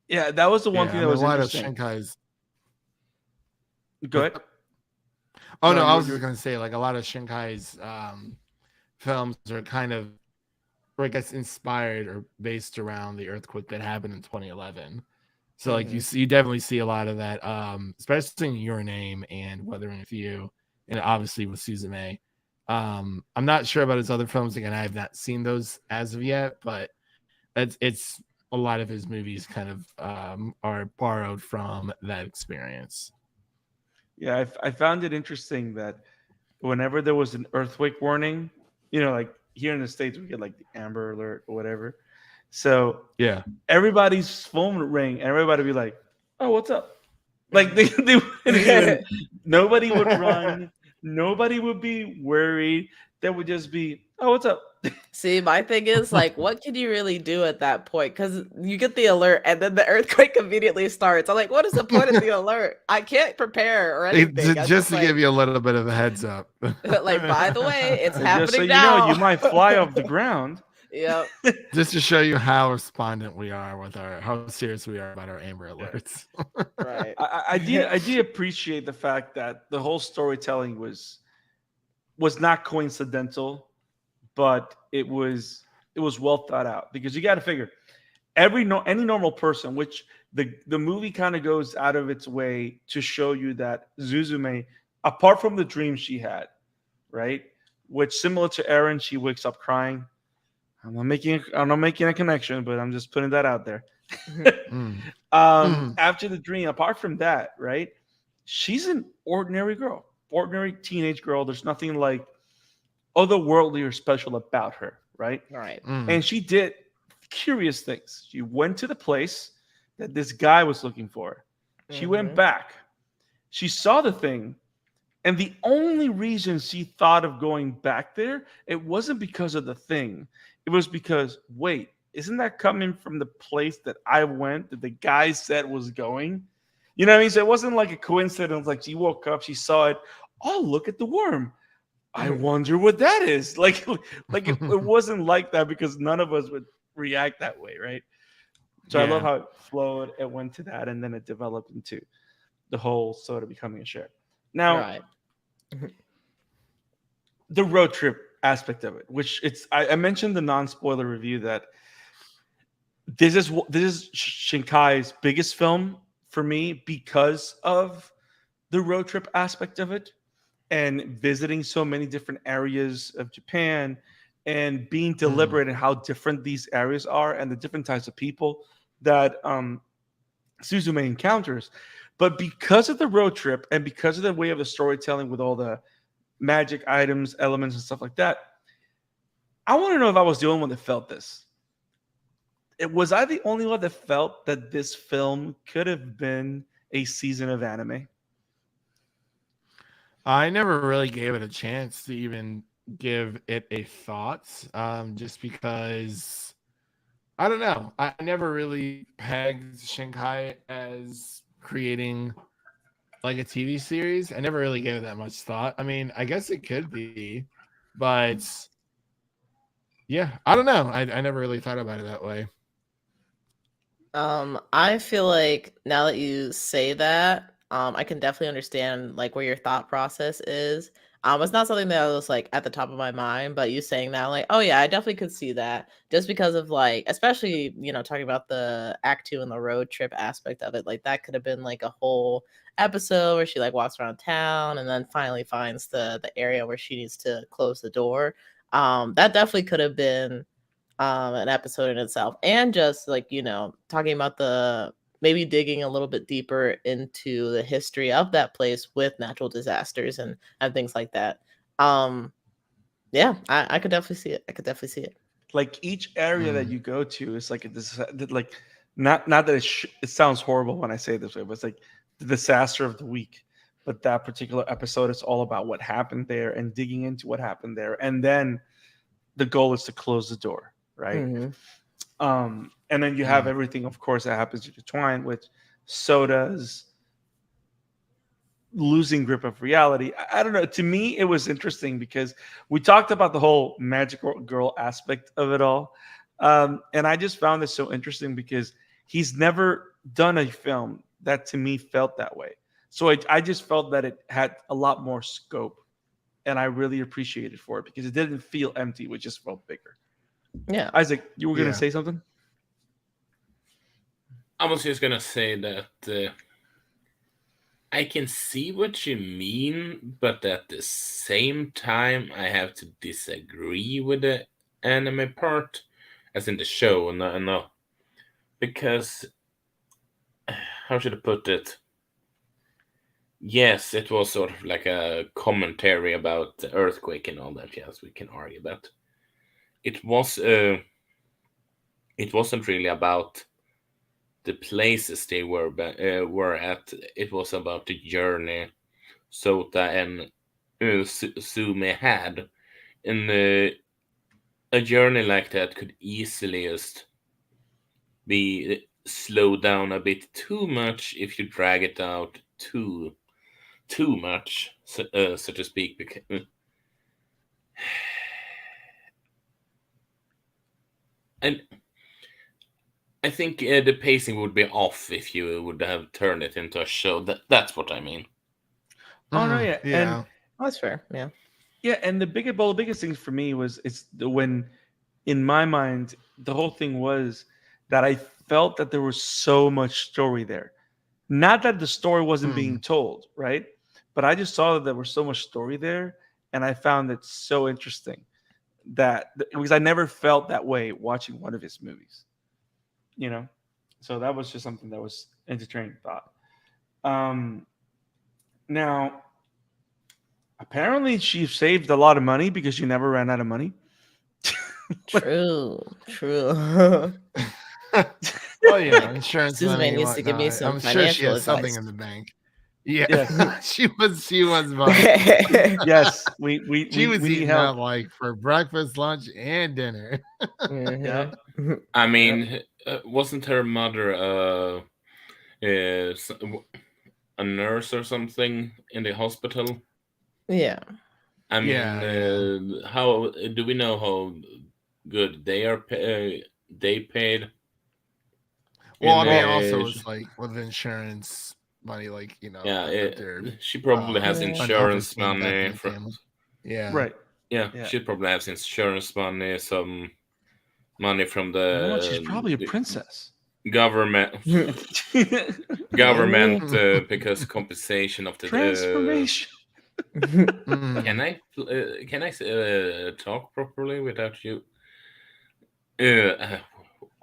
Yeah, that was the one thing that was a lot interesting. of Shinkai's. Go ahead. Oh No, no, I was you're- just gonna say like a lot of Shinkai's films are kind of, I guess, inspired or based around the earthquake that happened in 2011. So like you definitely see a lot of that, especially in Your Name and Weathering with You, and obviously with Suzume. I'm not sure about his other films. Again, I have not seen those as of yet, but it's a lot of his movies kind of are borrowed from that experience. Yeah, I found it interesting that whenever there was an earthquake warning, like here in the States, we get like the Amber Alert or whatever. So Yeah, everybody's phone would ring and everybody would be like, oh, what's up? Like they wouldn't even, nobody would run. Nobody would be worried. There would just be, oh, what's up? See, my thing is like, what can you really do at that point? Because you get the alert and then the earthquake immediately starts. I'm like, what is the point of the alert? I can't prepare or anything. just to give you a little bit of a heads up. Like, by the way, it's And happening just so now. you know, you might fly off the ground. Yep. Just to show you how respondent we are with how serious we are about our Amber Alerts. Right. I did appreciate the fact that the whole storytelling was not coincidental, but it was well thought out, because you got to figure any normal person, which the movie kind of goes out of its way to show you that Suzume, apart from the dream she had, right, which similar to Eren, she wakes up crying. I'm not making a connection, but I'm just putting that out there. After the dream, apart from that, right, she's an ordinary girl, ordinary teenage girl. There's nothing like otherworldly or special about her, right? Right. And she did curious things. She went to the place that this guy was looking for. She went back. She saw the thing. And the only reason she thought of going back there, it wasn't because of the thing. It was because, wait, isn't that coming from the place that I went, that the guy said was going? You know what I mean? So it wasn't like a coincidence. Like she woke up, she saw it. Oh, look at the worm. I wonder what that is. Like it wasn't like that because none of us would react that way, right? So I love how it flowed. It went to that, and then it developed into the whole soda becoming a share. Now, Right. the road trip aspect of it, which I mentioned the non-spoiler review that this is Shinkai's biggest film for me because of the road trip aspect of it and visiting so many different areas of Japan and being deliberate in how different these areas are and the different types of people that Suzume encounters. But because of the road trip and because of the way of the storytelling with all the magic items, elements, and stuff like that, I want to know if I was the only one that felt this. Was I the only one that felt that this film could have been a season of anime? I never really gave it a chance to even give it a thought, just because I don't know. I never really pegged Shinkai as creating like a TV series. I never really gave it that much thought. I mean, I guess it could be, but yeah, I don't know. I never really thought about it that way. I feel like now that you say that, I can definitely understand like where your thought process is. It's not something that was like at the top of my mind, but you saying that, like, oh yeah, I definitely could see that just because of like, especially talking about the Act 2 and the road trip aspect of it, like that could have been like a whole episode where she like walks around town and then finally finds the area where she needs to close the door. That definitely could have been an episode in itself, and just like talking about the maybe digging a little bit deeper into the history of that place with natural disasters and things like that. Yeah, I could definitely see it. Like each area that you go to is like like not that it sounds horrible when I say it this way, but it's like the disaster of the week. But that particular episode is all about what happened there and digging into what happened there, and then the goal is to close the door, right? And then you have everything, of course, that happens intertwined with Soda's losing grip of reality. I don't know. To me, it was interesting because we talked about the whole magical girl aspect of it all. And I just found this so interesting because he's never done a film that to me felt that way. So I just felt that it had a lot more scope. And I really appreciated for it because it didn't feel empty. It just felt bigger. Yeah. Isaac, you were going to say something? I was just going to say that I can see what you mean, but at the same time, I have to disagree with the anime part, as in the show. No. Because, how should I put it? Yes, it was sort of like a commentary about the earthquake and all that. Yes, we can argue that. It wasn't really about the places they were at. It was about the journey Souta and Suzume had. And a journey like that could easily just be slowed down a bit too much if you drag it out too much, so to speak. And I think the pacing would be off if you would have turned it into a show. That's what I mean. Oh no, yeah. And that's fair. Yeah, and the biggest thing for me was when, in my mind, the whole thing was that I felt that there was so much story there. Not that the story wasn't being told, right? But I just saw that there was so much story there, and I found it so interesting because I never felt that way watching one of his movies. So that was just something that was entertaining thought. Now, apparently, she saved a lot of money because she never ran out of money. True. Oh yeah, insurance Suzume money. needs to give me some I'm sure she has financial something advice. in the bank. Yeah, Yes. she was Yes, we was need eating help. out like for breakfast, lunch, and dinner. Yeah. I mean, wasn't her mother nurse or something in the hospital. Yeah. I mean, Yeah, how do we know how good they are? They paid. Well, I in mean, Well, also uh, it's like with insurance money, like yeah, if they're she probably has an Yeah. insurance unforeseen death in money the for. family. Yeah. right. Yeah, Yeah. she probably has insurance money, some money from You know what? She's probably a the princess. government. Maybe. Government, because compensation of the. Transformation. Can I talk properly without you? Uh,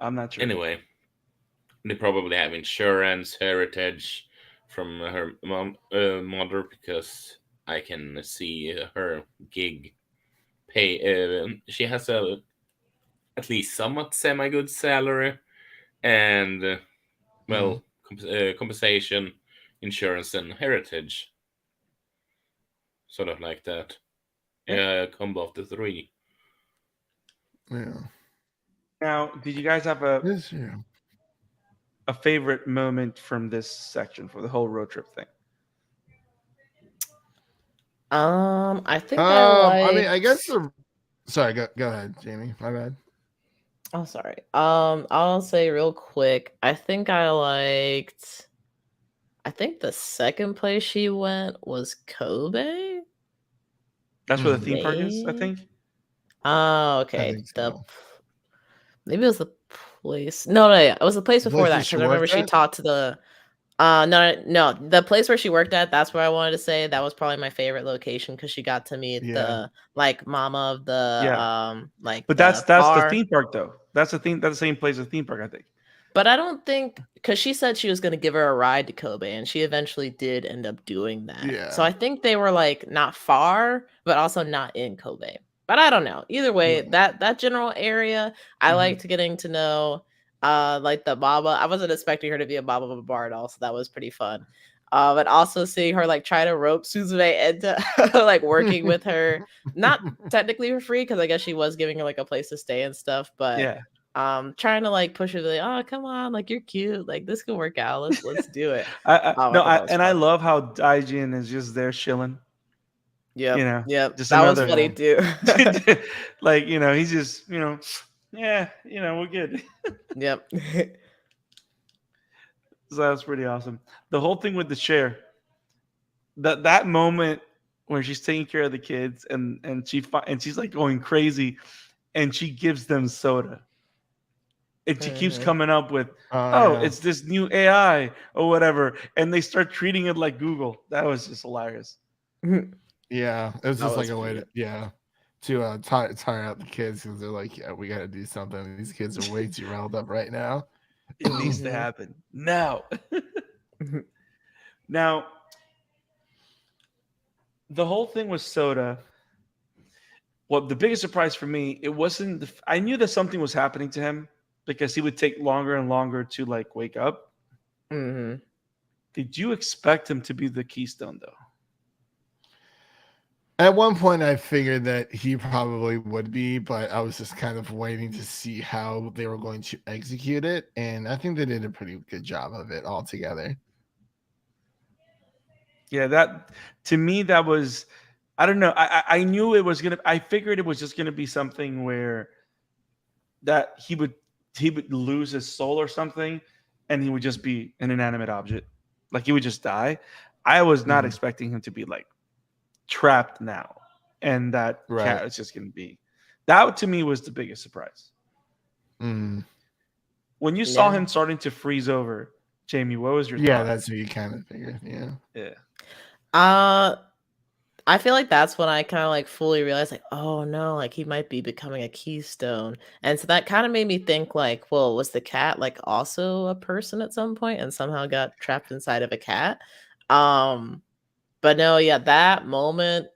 I'm not sure. anyway, they probably have insurance, heritage from her mother, because I can see her gig pay. She has a at least somewhat semi good salary, and well, compensation, insurance, and heritage, sort of like that. Yeah. Combo of the three. Yeah. Now, did you guys have This year. a favorite moment from this section for the whole road trip thing? I think I like. I mean, I guess the. Sorry, go ahead, Jamie. My bad. Oh, sorry. I'll say real quick. I think I liked. I think the second place she went was Kobe. That's where the theme park is, I Maybe. think. Oh, I okay. think so. Maybe it was the place. No, it was the place The before place that that she because I remember worked she at? talked to the. No, the place where she worked at. That's where I wanted to say that was probably my favorite location because she got to meet Yeah. the like mama of the Yeah. like But the that's the bar. theme park though. That's the theme. That's the same place as theme park, I think. But I don't think because she said she was going to give her a ride to Kobe, and she eventually did end up doing that. Yeah. So I think they were like not far, but also not in Kobe. But I don't know. Either way, that general area, I Mhm. liked getting to know. Like the Baba. I wasn't expecting her to be a Baba bar at all, so that was pretty fun. But also seeing her like try to rope Suzume into like working with her, not technically for free because I guess she was giving her like a place to stay and stuff, but Yeah. trying to like push her like, oh come on, like you're cute, like this can work out, let's do it. I I no, thought that was I fun. love how Daijin is just there chilling. You know, Yep, just that was another funny too. like he's just yeah, we're good. Yep. So that's pretty awesome. The whole thing with the chair, that moment where she's taking care of the kids and she's like going crazy, and she gives them soda, and she keeps Mhm. coming up with, Oh, yeah. it's this new AI or whatever, and they start treating it like Google. That was just hilarious. Yeah. It was That just like was a way pretty to tire out the kids because they're like, yeah, we got to do something. These kids are way too riled up right now. It needs to Mhm. happen now. Now, the whole thing with soda. Well, the biggest surprise for me, it wasn't. I knew that something was happening to him because he would take longer and longer to like wake up. Mhm. Did you expect him to be the Keystone though? At one point, I figured that he probably would be, but I was just kind of waiting to see how they were going to execute it. And I think they did a pretty good job of it altogether. Yeah, that to me that was. I don't know. I knew it was gonna. I figured it was just gonna be something where that he would lose his soul or something, and he would just be an inanimate object, like he would just die. I was not Mhm. expecting him to be like trapped now, and that Right. cat is just going to be. That to me was the biggest surprise Mm. when you saw Yeah. him starting to freeze over. Jamie, what was your Yeah, thought? that's what you kind of figured. Yeah. Yeah, I feel like that's when I kind of like fully realized like, oh no, like he might be becoming a keystone. And so that kind of made me think like, well, was the cat like also a person at some point and somehow got trapped inside of a cat? Um But no, yeah, that moment,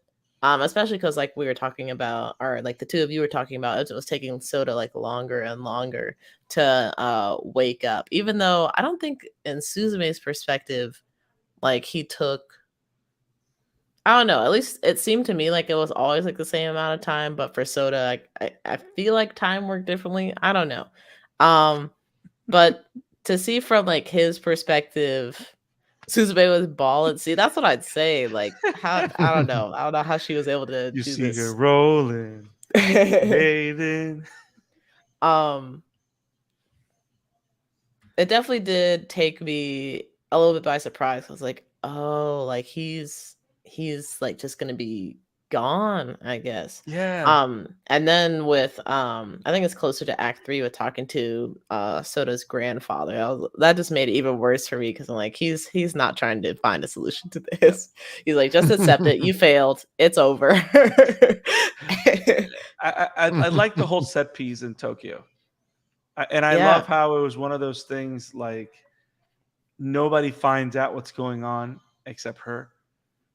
especially because like we were talking about, or like the two of you were talking about, it was taking Soda like longer and longer to wake up. Even though I don't think in Suzume's perspective, like he took, I don't know, at least it seemed to me like it was always like the same amount of time. But for Soda, like, I feel like time worked differently. I don't know. But to see from like his perspective, Suzume was balling. See, that's what I'd say. Like, how I don't know. I don't know how she was able to You do see her this. rolling, bathing. It definitely did take me a little bit by surprise. I was like, oh, like he's like just gonna be gone, I guess. Yeah. And then with I think it's closer to Act 3 with talking to Soda's grandfather. That just made it even worse for me because I'm like, he's not trying to find a solution to this. He's like, just accept it. You failed. It's over. I like the whole set piece in Tokyo. And I Yeah. love how it was one of those things like nobody finds out what's going on except her.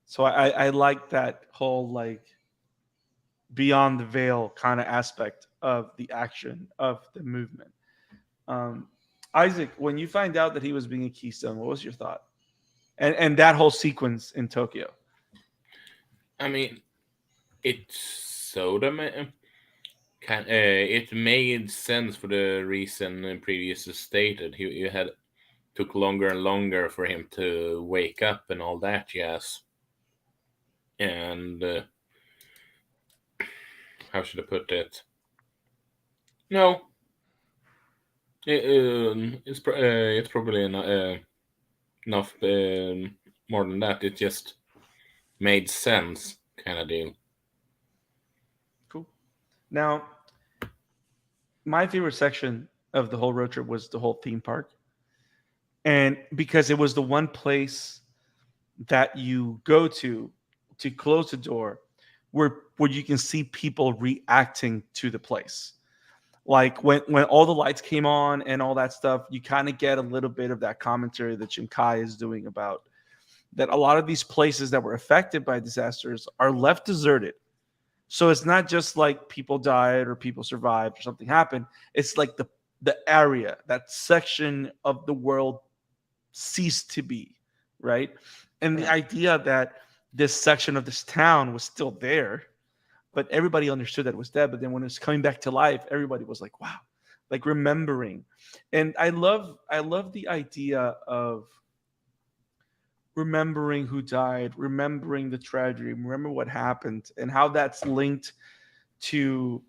So I like that whole like beyond the veil kind of aspect of the action of the movement. Um, Isaac, when you find out that he was being a keystone, what was your thought? And that whole sequence in Tokyo. I mean, it's Soda. It made sense for the reason previously stated. He had took longer and longer for him to wake up and all that. Yes, and how should I put it? No, it's probably enough more than that. It just made sense, kind of deal. Cool. Now, my favorite section of the whole road trip was the whole theme park. And because it was the one place that you go to close the door where you can see people reacting to the place. Like when all the lights came on and all that stuff, you kind of get a little bit of that commentary that Shinkai is doing about that a lot of these places that were affected by disasters are left deserted. So it's not just like people died or people survived or something happened. It's like the area, that section of the world ceased to be, right? And the idea that this section of this town was still there, but everybody understood that it was dead. But then when it was coming back to life, everybody was like, wow, like remembering. And I love the idea of remembering who died, remembering the tragedy, remember what happened, and how that's linked to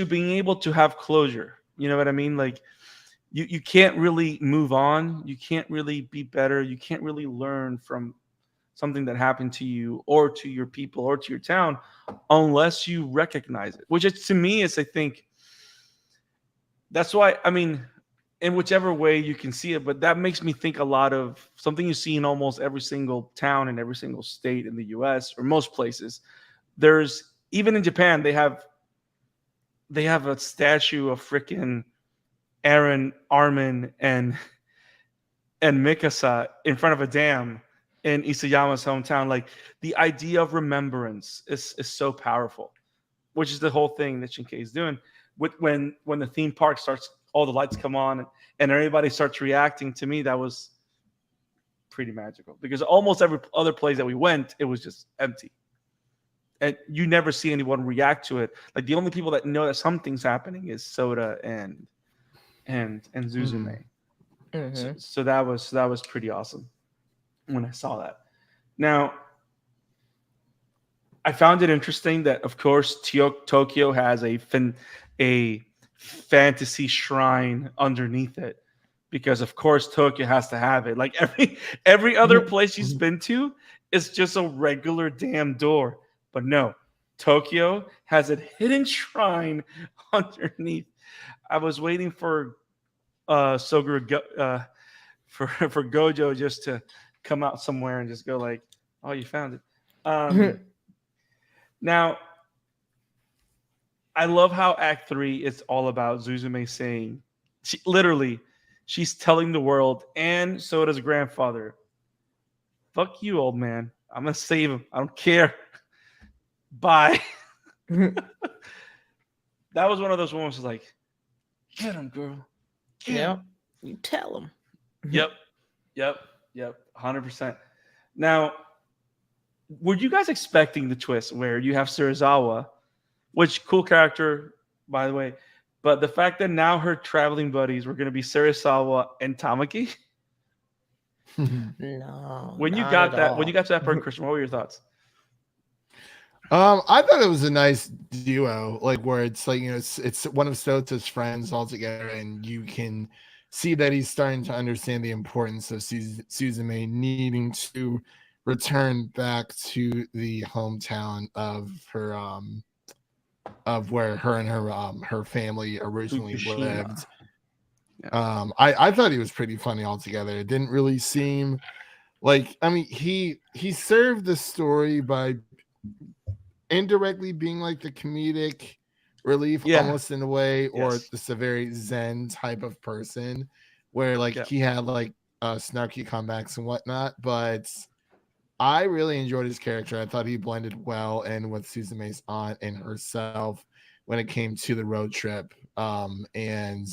being able to have closure. You know what I mean? Like you can't really move on, you can't really be better, you can't really learn from something that happened to you or to your people or to your town unless you recognize it. Which is, to me, is I think that's why, I mean, in whichever way you can see it, but that makes me think a lot of something you see in almost every single town in every single state in the US or most places. There's, even in Japan, they have a statue of freaking Aaron, Armin, and Mikasa in front of a dam in Isayama's hometown. Like the idea of remembrance is so powerful, which is the whole thing that Shinkai is doing. When the theme park starts, all the lights come on and everybody starts reacting. To me, that was pretty magical because almost every other place that we went, it was just empty. And you never see anyone react to it. Like the only people that know that something's happening is Soda and Suzume. Mm-hmm. So that was pretty awesome when I saw that. Now, I found it interesting that, of course, Tokyo has a fantasy shrine underneath it, because of course Tokyo has to have it. Like every other place she's been to is just a regular damn door, but no, Tokyo has a hidden shrine underneath. I was waiting for Soguru for Gojo just to come out somewhere and just go like, "Oh, you found it." Now, I love how Act 3 is all about Suzume saying, she's telling the world and Soda's grandfather, "Fuck you, old man. I'm gonna save him. I don't care. Bye." That was one of those moments like, "Get him, girl. Get him." Yep. You tell him. Yep. 100%. Now, were you guys expecting the twist where you have Serizawa, which cool character, by the way, but the fact that now her traveling buddies were going to be Serizawa and Tamaki? No, When you not got at that, when all. you got to that part, Christian, what were your thoughts? I thought it was a nice duo, like where it's like, it's one of Sota's friends all together, and you can see that he's starting to understand the importance of Suzume needing to return back to the hometown of her of where her and her family originally Fukushima. lived. Yeah. I thought he was pretty funny altogether. It didn't really seem like, I mean, he served the story by indirectly being like the comedic relief, Yeah. almost in a way, or Yes. just a very zen type of person where like Yeah. he had like snarky comebacks and whatnot. But I really enjoyed his character. I thought he blended well in with Suzume's aunt and herself when it came to the road trip. And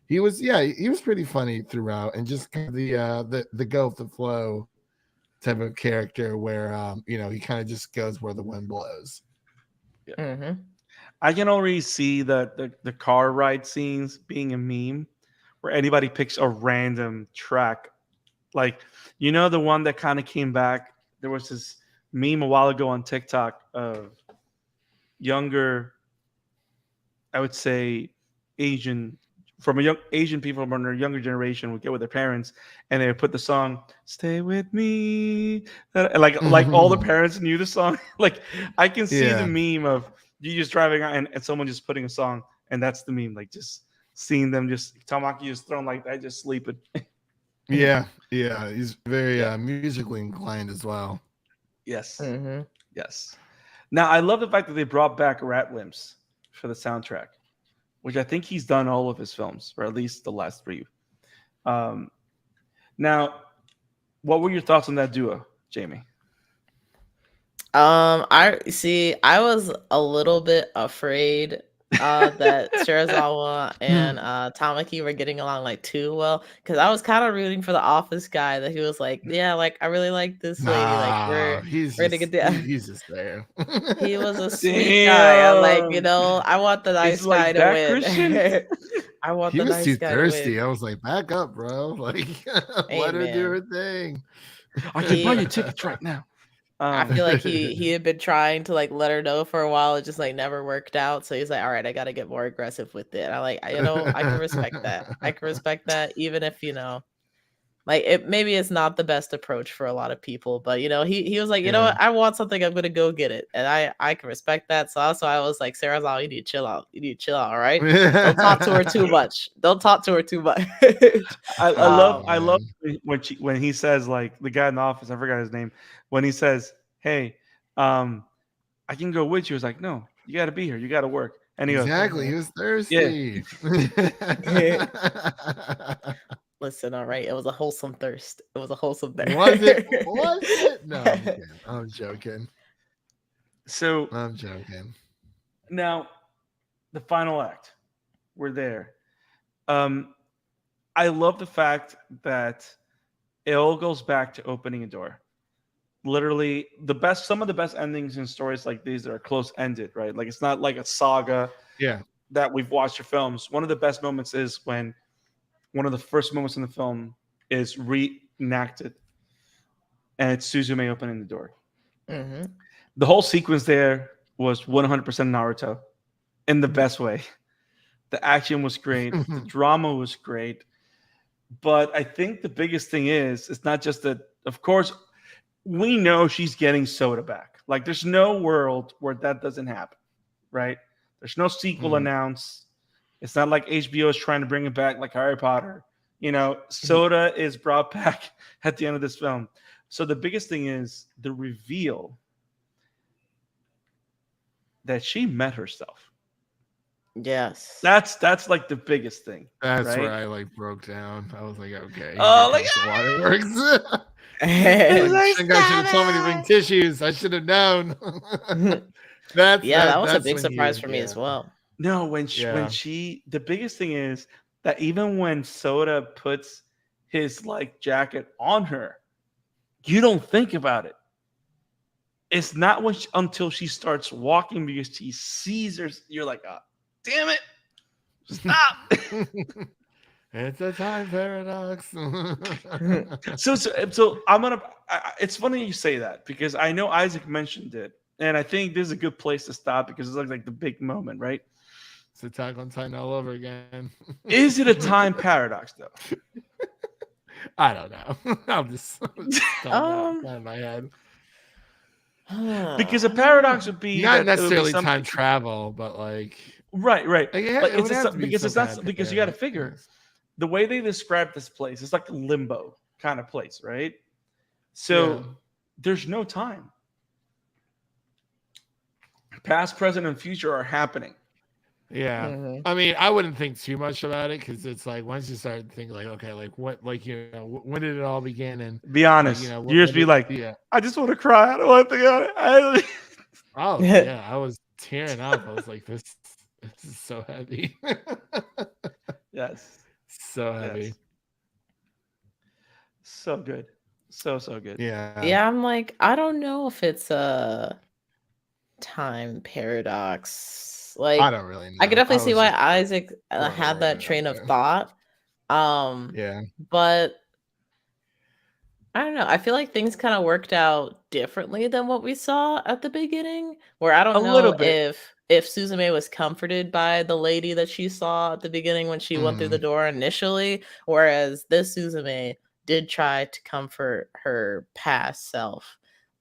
he was pretty funny throughout, and just kind of the go with the flow type of character where he kind of just goes where the wind blows. Mm-hmm. I can already see the car ride scenes being a meme where anybody picks a random track. Like, the one that kind of came back, there was this meme a while ago on TikTok of younger, I would say, Asian from a young Asian people from a younger generation would get with their parents and they would put the song "Stay with Me," and like all the parents knew the song. Like, I can see the meme of you just driving out and someone just putting a song, and that's the meme. Like, just seeing them just Tamaki just thrown like that, just sleeping. Yeah, he's very Yeah. musically inclined as well. Yes, Mm-hmm. yes. Now I love the fact that they brought back Rat Limbs for the soundtrack, which I think he's done all of his films, or at least the last 3. Now, what were your thoughts on that duo, Jamie? I see. I was a little bit afraid that Shirazawa and Tamaki were getting along like too well, because I was kind of rooting for the office guy that he was like, yeah, like I really like this lady, like we're gonna get the. he's just there. He was a sweet guy. I like, Damn. I want the It's nice like guy to that, win. Christian? I want He the was nice too guy to thirsty. win. I was like, back up, bro. Like, Hey let her do man, her thing. I can buy he. you tickets right now. I feel like he had been trying to like let her know for a while. It just like never worked out. So he's like, all right, I got to get more aggressive with it. I like, I can respect that. I can respect that, even if like maybe it's not the best approach for a lot of people, but he was like, you know what, I want something, I'm gonna go get it, and I can respect that. So also I was like, Sarah's all, you need to chill out. You need to chill out, all right? Don't talk to her too much. Don't talk to her too much. I Oh, love man. when he says, like, the guy in the office, I forgot his name, when he says, "Hey, I can go with you." It's like, no, you got to be here. You got to work. And he goes, Exactly. He was yeah. thirsty. Listen, all right, it was a wholesome thirst. It was a wholesome thirst. Was it? Was it? No, I'm kidding. I'm joking. So I'm joking. now, the final act, we're there. I love the fact that it all goes back to opening a door. Literally, some of the best endings in stories like these that are close ended, right? Like, it's not like a saga Yeah. that we've watched your films. One of the best moments is when one of the first moments in the film is reenacted, and it's Suzume opening the door. Mm-hmm. The whole sequence there was 100% Naruto in the best way. The action was great. The drama was great. But I think the biggest thing is, it's not just that, of course, we know she's getting Soda back. Like, there's no world where that doesn't happen, right? There's no sequel announced. It's not like HBO is trying to bring it back like Harry Potter. Soda is brought back at the end of this film. So the biggest thing is the reveal that she met herself. Yes. That's like the biggest thing. That's right? where I like broke down. I was like, okay. Oh, like, the waterworks. Like, Shinkai should have told me to bring tissues. I should have known. That was a big surprise for me as well. No, when she the biggest thing is that even when Soda puts his like jacket on her, you don't think about it. It's not until she starts walking, because she sees her. You're like, oh, damn it, stop. It's a time paradox. So I'm gonna. It's funny you say that because I know Isaac mentioned it, and I think this is a good place to stop because it's like the big moment, right? It's Attack on Titan all over again. Is it a time paradox though? I don't know. I'm just throwing Um, that in my head. Because a I don't know. paradox would be Not that it would be necessarily something. time travel, but like Right, right. Like it it's would have to be because some it's kind not of because you got to paradox. figure the way they describe this place. It's like a limbo kind of place, right? Yeah. So there's no time. Past, present, and future are happening. Yeah. Mhm. I mean, I wouldn't think too much about it because it's like once you start thinking like, okay, like what, like when did it all begin, and Be like honest. You just when be did, like, yeah. I just want to cry. I don't want to think about it. Oh yeah, I was tearing up. I was like, this is so heavy, Yes. so heavy. Yes. So good. So good. Yeah. Yeah, I'm like, I don't know if it's a time paradox. I Like, don't really I could know. definitely I see was why just Isaac had throwing that it out train of there. thought. Um, Yeah. but I don't know. I feel like things kind of worked out differently than what we saw at the beginning. Where I A don't little know bit. if Suzume was comforted by the lady that she saw at the beginning when she went through the Mm, door initially, whereas this Suzume did try to comfort her past self.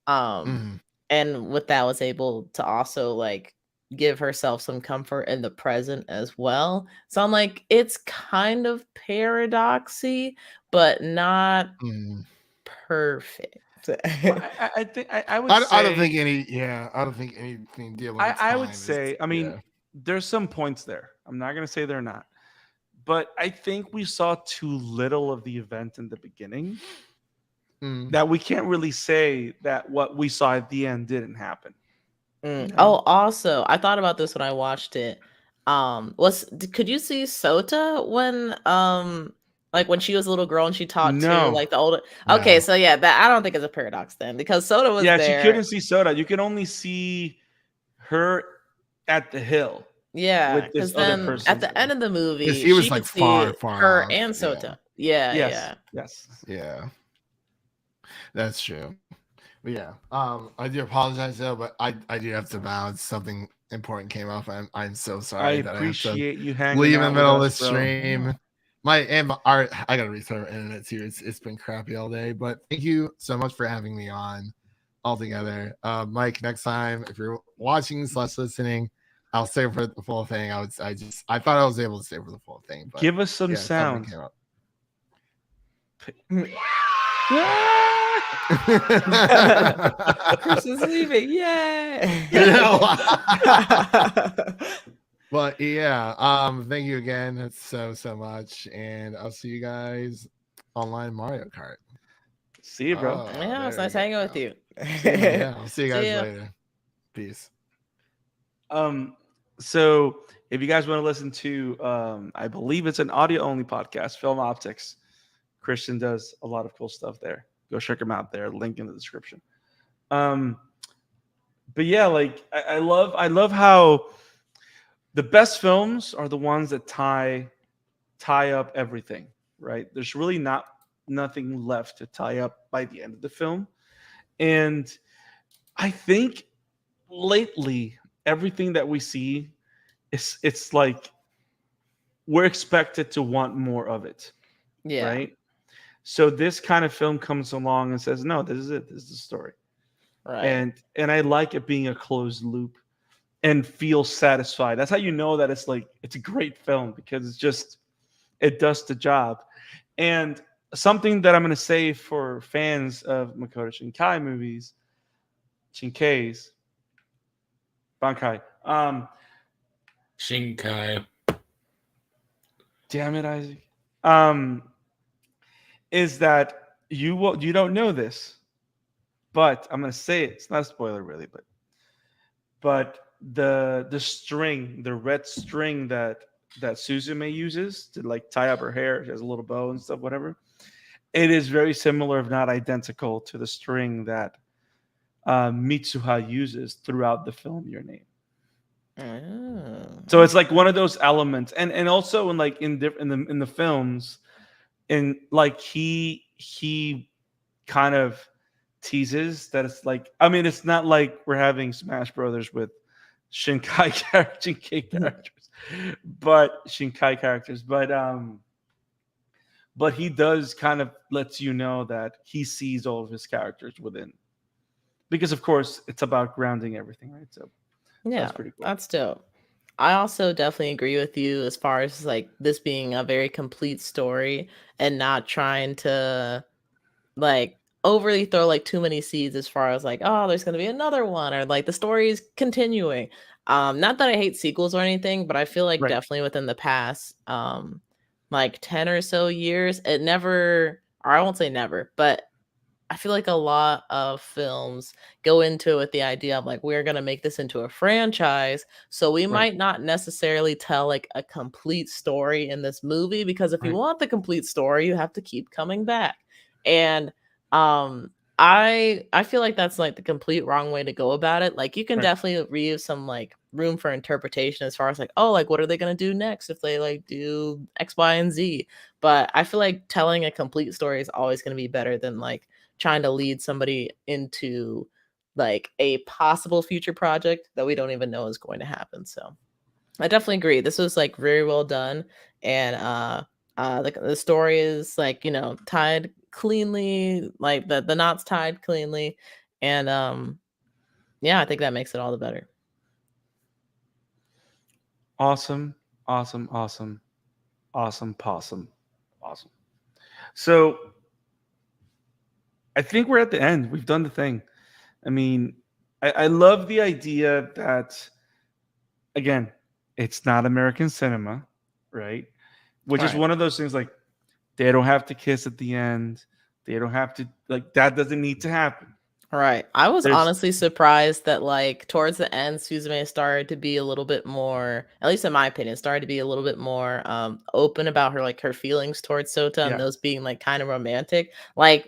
Um, mm, and with that was able to also like give herself some comfort in the present as well. So I'm like, it's kind of paradoxy, but not mm. perfect. Well, I think I would I don't think say any. Yeah, I don't think anything dealing with I would time is. say I mean Yeah. there's some points there. I'm not gonna say they're not, but I think we saw too little of the event in the beginning Mm, that we can't really say that what we saw at the end didn't happen. You Oh, know? also, I thought about this when I watched it. Could you see Sota when like when she was a little girl and she talked to No. like the older? Okay, no. so yeah, that I don't think it's a paradox then because Sota was Yes, you there. couldn't see Soda. You could only see her at the hill Yeah, with because this other then at person. the end of the Because movie, he was she like could far, see far her off. and Yeah. Sota. Yeah, Yes, yeah. yes. Yeah. That's true. But yeah. I do apologize though, but I do have to bounce. Something important came up. I'm so I sorry that I have to appreciate you hanging leave in the out with middle of us, the bro. stream. I gotta restart my internet too. It's been crappy all day. But thank you so much for having me on all together. Mike, next time if you're watching / listening, I'll stay for the full thing. I thought I was able to stay for the full thing, but Give us some yeah, something sounds. came up. Chris is leaving. Yay! But yeah, thank you again so much, and I'll see you guys online Mario Kart. See you, bro. Yeah, it's There we nice hanging with go. you. See you, man. Yeah, I'll see you See guys ya. later. Peace. So if you guys want to listen to I believe it's an audio only podcast, Film Optics. Christian does a lot of cool stuff there. Go check him out there. Link in the description. Um, but yeah, like I love how the best films are the ones that tie up everything, right? There's really nothing left to tie up by the end of the film. And I think lately everything that we see it's like we're expected to want more of it, Yeah, right? So this kind of film comes along and says, "No, this is it. This is the story." right. And I like it being a closed loop and feel satisfied. That's how you know that it's a great film because it does the job. And something that I'm going to say for fans of Makoto Shinkai movies, Shinkai's Bankai. Shinkai. Damn it, Isaac. Um, is that you don't know this, but I'm going to say it. It's not a spoiler really, but the string, the red string that Suzume uses to like tie up her hair, she has a little bow and stuff, whatever. It is very similar, if not identical, to the string that Mitsuha uses throughout the film Your Name. So it's like one of those elements, and also in like in the films, and like he kind of teases that it's like, I mean, it's not like we're having Smash Brothers with Shinkai characters, but he does kind of lets you know that he sees all of his characters within, because of course it's about grounding everything, right? So Yeah, that's pretty cool. that's dope. I also definitely agree with you as far as like this being a very complete story and not trying to like overly throw like too many seeds as far as like, oh, there's gonna be another one, or like the story is continuing. Not that I hate sequels or anything, but I feel like Right. definitely within the past like 10 or so years, it never, or I won't say never, but I feel like a lot of films go into it with the idea of like, we're going to make this into a franchise. So we Right. might not necessarily tell like a complete story in this movie, because if you Right. want the complete story, you have to keep coming back. And I feel like that's like the complete wrong way to go about it. Like you can Right. definitely leave some like room for interpretation as far as like, oh, like what are they going to do next if they like do X, Y, and Z? But I feel like telling a complete story is always going to be better than like trying to lead somebody into like a possible future project that we don't even know is going to happen. So I definitely agree. This was like very well done. And the story is like, you know, tied cleanly, like the knots tied cleanly. And yeah, I think that makes it all the better. Awesome, awesome, awesome, awesome, possum, awesome. So I think we're at the end. We've done the thing. I mean, I love the idea that, again, it's not American cinema, right? Which is Right. one of those things like they don't have to kiss at the end. They don't have to, like, that doesn't need to happen. Right. I was There's honestly surprised that like towards the end, Suzume started to be a little bit more, at least in my opinion, started to be a little bit more open about her like her feelings towards Sota, and yeah, those being like kind of romantic. Like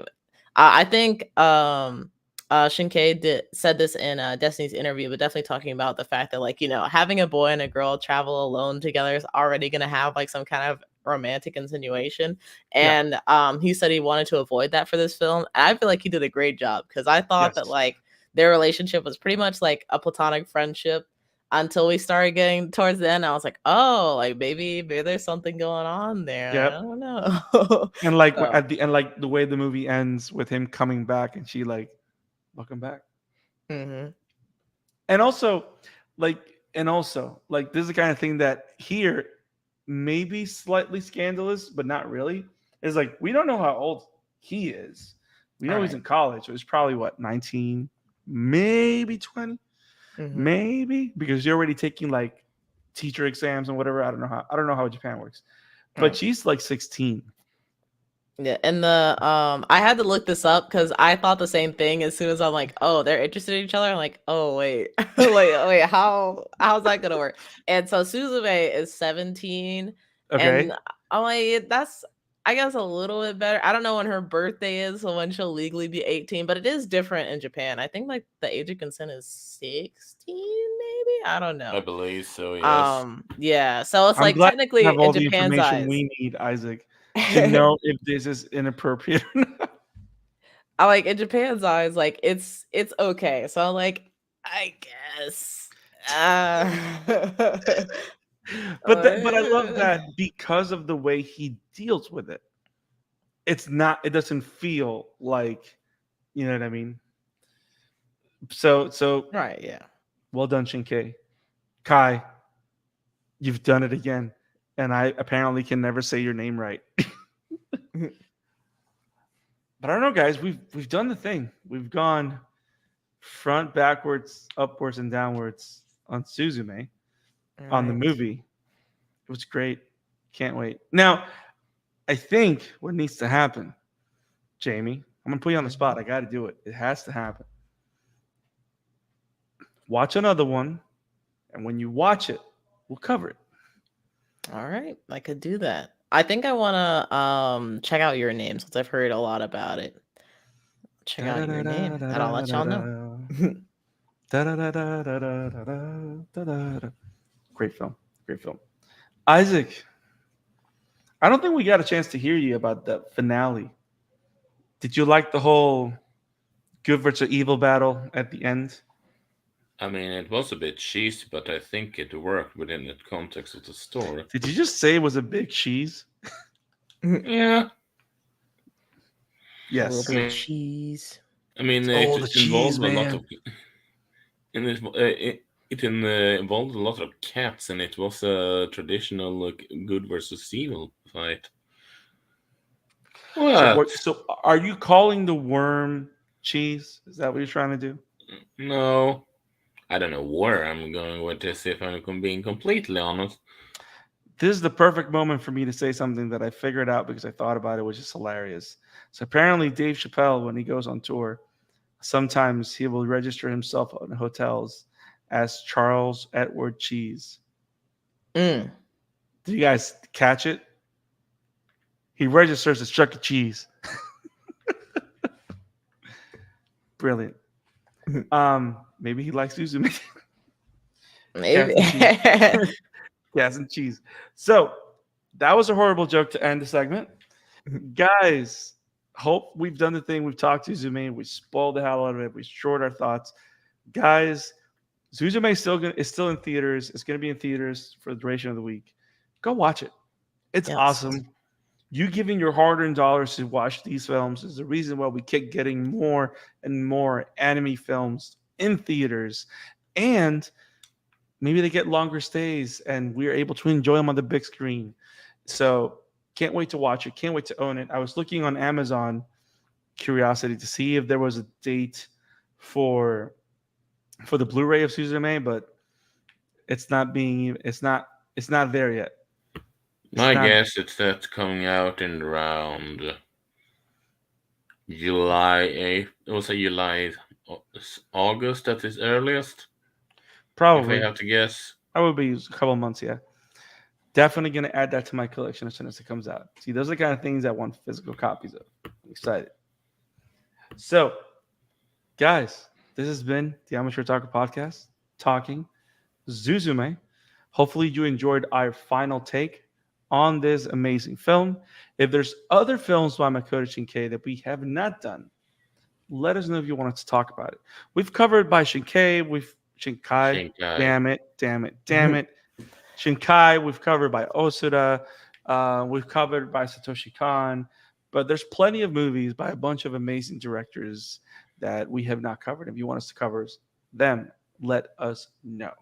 I think Shinkai said this in Destiny's interview, but definitely talking about the fact that like, you know, having a boy and a girl travel alone together is already gonna have like some kind of romantic insinuation. yeah, And he said he wanted to avoid that for this film. And I feel like he did a great job, because I thought that yes, like their relationship was pretty much like a platonic friendship until we started getting towards the end. I was like, oh, like maybe there's something going on there. Like, I yep. don't know. And like So at the end, like the way the movie ends with him coming back and she like, welcome back. mhm. And also, like, this is the kind of thing that here may be slightly scandalous, but not really. Is like we don't know how old he is. We know he's Right. in college, so he's probably what, 19, maybe 20, Mhm. maybe, because you're already taking like teacher exams and whatever. I don't know how Japan works, but Right. she's like 16. Yeah, and the I had to look this up because I thought the same thing as soon as I'm like, oh, they're interested in each other. I'm like, oh wait, wait, how's that gonna work? And so Suzume is 17, Okay, and I'm like, that's I guess a little bit better. I don't know when her birthday is, so when she'll legally be 18, but it is different in Japan. I think like the age of consent is 16, maybe. I don't I know. believe so, yes. Yeah, so it's I'm like glad we technically have in all the Japan's information eyes. we need, Isaac, to know if this is inappropriate or not. I like in Japan's eyes, like it's okay. So I'm like, I guess. But I love Uh, that because of the way he deals with it. It doesn't feel like, you know what I mean? So right, yeah. well done, Shinkai. Kai, you've done it again. And I apparently can never say your name right. But I don't know, guys. We've done the thing. We've gone front, backwards, upwards, and downwards on Suzume, All on the right. movie. It was great. Can't wait. Now, I think what needs to happen, Jamie, I'm gonna put you on the spot. I got to do it. It has to happen. Watch another one, and when you watch it, we'll cover it. All right, I could do that. I think I wanna check out Your Name since I've heard a lot about it. Check out Your Name, and I'll let y'all know. Da-da-da-da-da-da-da. Da-da-da-da-da-da-da-da-da. Great film. Great film. Isaac, I don't think we got a chance to hear you about the finale. Did you like the whole good versus evil battle at the end? I mean, it was a bit cheesy, but I think it worked within the context of the story. Did you just say it was a big cheese? Yeah, A little Yes. I bit of mean, cheese. it Oh, the cheese, involved a lot man. of, and it involved a lot of cats, and it was a traditional like, good versus evil fight. What? So are you calling the worm cheese? Is that what you're trying to do? No, I don't know where I'm going with this. If I'm being completely honest, This is the perfect moment for me to say something that I figured out because I thought about it, which is hilarious. So apparently, Dave Chappelle, when he goes on tour, sometimes he will register himself in hotels as Charles Edward Cheese. Mm. Do you guys catch it? He registers as Chuck E. Cheese. Brilliant. Maybe he likes Suzume. Maybe. Gas and cheese. So that was a horrible joke to end the segment. Guys, hope we've done the thing. We've talked to Suzume. We spoiled the hell out of it. We short our thoughts. Guys, Suzume is still in theaters. It's going to be in theaters for the duration of the week. Go watch it. It's Yes. awesome. You giving your hard-earned dollars to watch these films is the reason why we keep getting more and more anime films in theaters. And maybe they get longer stays and we're able to enjoy them on the big screen. So can't wait to watch it. Can't wait to own it. I was looking on Amazon Curiosity to see if there was a date for the Blu-ray of Suzume, but it's not there yet. It's my not guess is that's coming out in around July 8th. Also, July, August at its earliest. If I probably. have to guess. I would be a couple months, yeah. Definitely gonna add that to my collection as soon as it comes out. See, those are the kind of things I want physical copies of. I'm excited. So, guys, this has been the Amateur Otaku podcast talking Suzume. Hopefully, you enjoyed our final take on this amazing film. If there's other films by Makoto Shinkai that we have not done, let us know if you want us to talk about it. We've covered by Shinkai, Shinkai, Shinkai. damn it. Shinkai, we've covered by Osuda, we've covered by Satoshi Kon, but there's plenty of movies by a bunch of amazing directors that we have not covered. If you want us to cover them, let us know.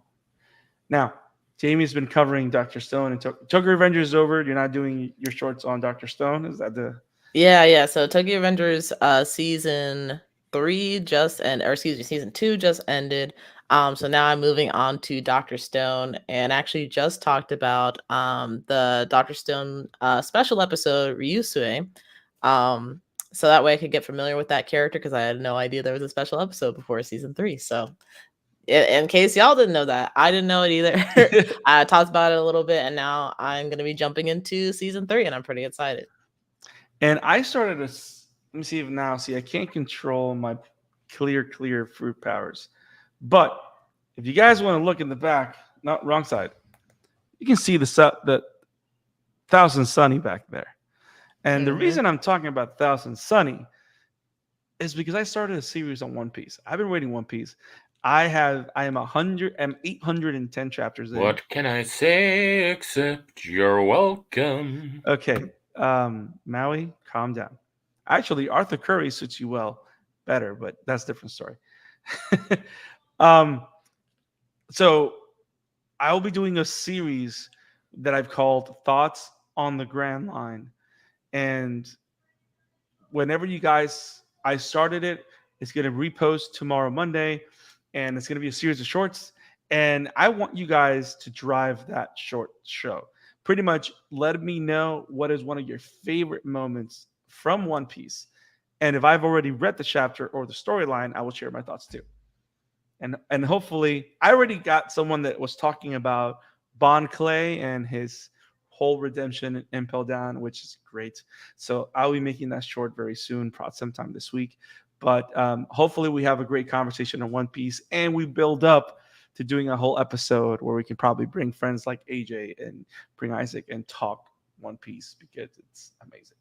Now, Jamie's been covering Dr. Stone and Tokyo Revengers is over. You're not doing your shorts on Dr. Stone. Is that the Yeah. So Tokyo Revengers season 3 season 2 just ended. So now I'm moving on to Dr. Stone and actually just talked about the Dr. Stone special episode Ryusui. So that way I could get familiar with that character because I had no idea there was a special episode before season 3. So in case y'all didn't know that, I didn't know it either. I talked about it a little bit, and now I'm going to be jumping into season 3, and I'm pretty excited. And I started let me see if now, I can't control my clear fruit powers. But if you guys want to look in the back, not wrong side, you can see the Thousand Sunny back there. And the reason I'm talking about Thousand Sunny is because I started a series on One Piece. I've been reading One Piece. I am 810 chapters in. What can I say except you're welcome? Okay, Maui, calm down. Actually, Arthur Curry suits you better, but that's a different story. So I will be doing a series that I've called Thoughts on the Grand Line. And whenever I started it, it's going to repost tomorrow, Monday, and it's going to be a series of shorts. And I want you guys to drive that short show. Pretty much let me know what is one of your favorite moments from One Piece. And if I've already read the chapter or the storyline, I will share my thoughts too. And hopefully, I already got someone that was talking about Bon Clay and his whole redemption and Impel Down, which is great. So I'll be making that short very soon, probably sometime this week. But hopefully we have a great conversation on One Piece, and we build up to doing a whole episode where we can probably bring friends like AJ and bring Isaac and talk One Piece, because it's amazing.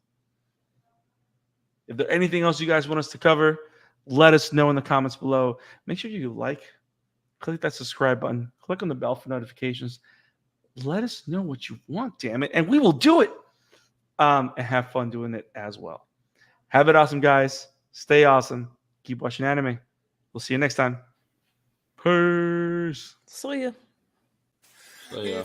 If there's anything else you guys want us to cover, let us know in the comments below. Make sure you click that subscribe button, click on the bell for notifications. Let us know what you want, damn it, and we will do it. And have fun doing it as well. Have it awesome, guys. Stay awesome. Keep watching anime. We'll see you next time. Peace. See ya. So, yeah.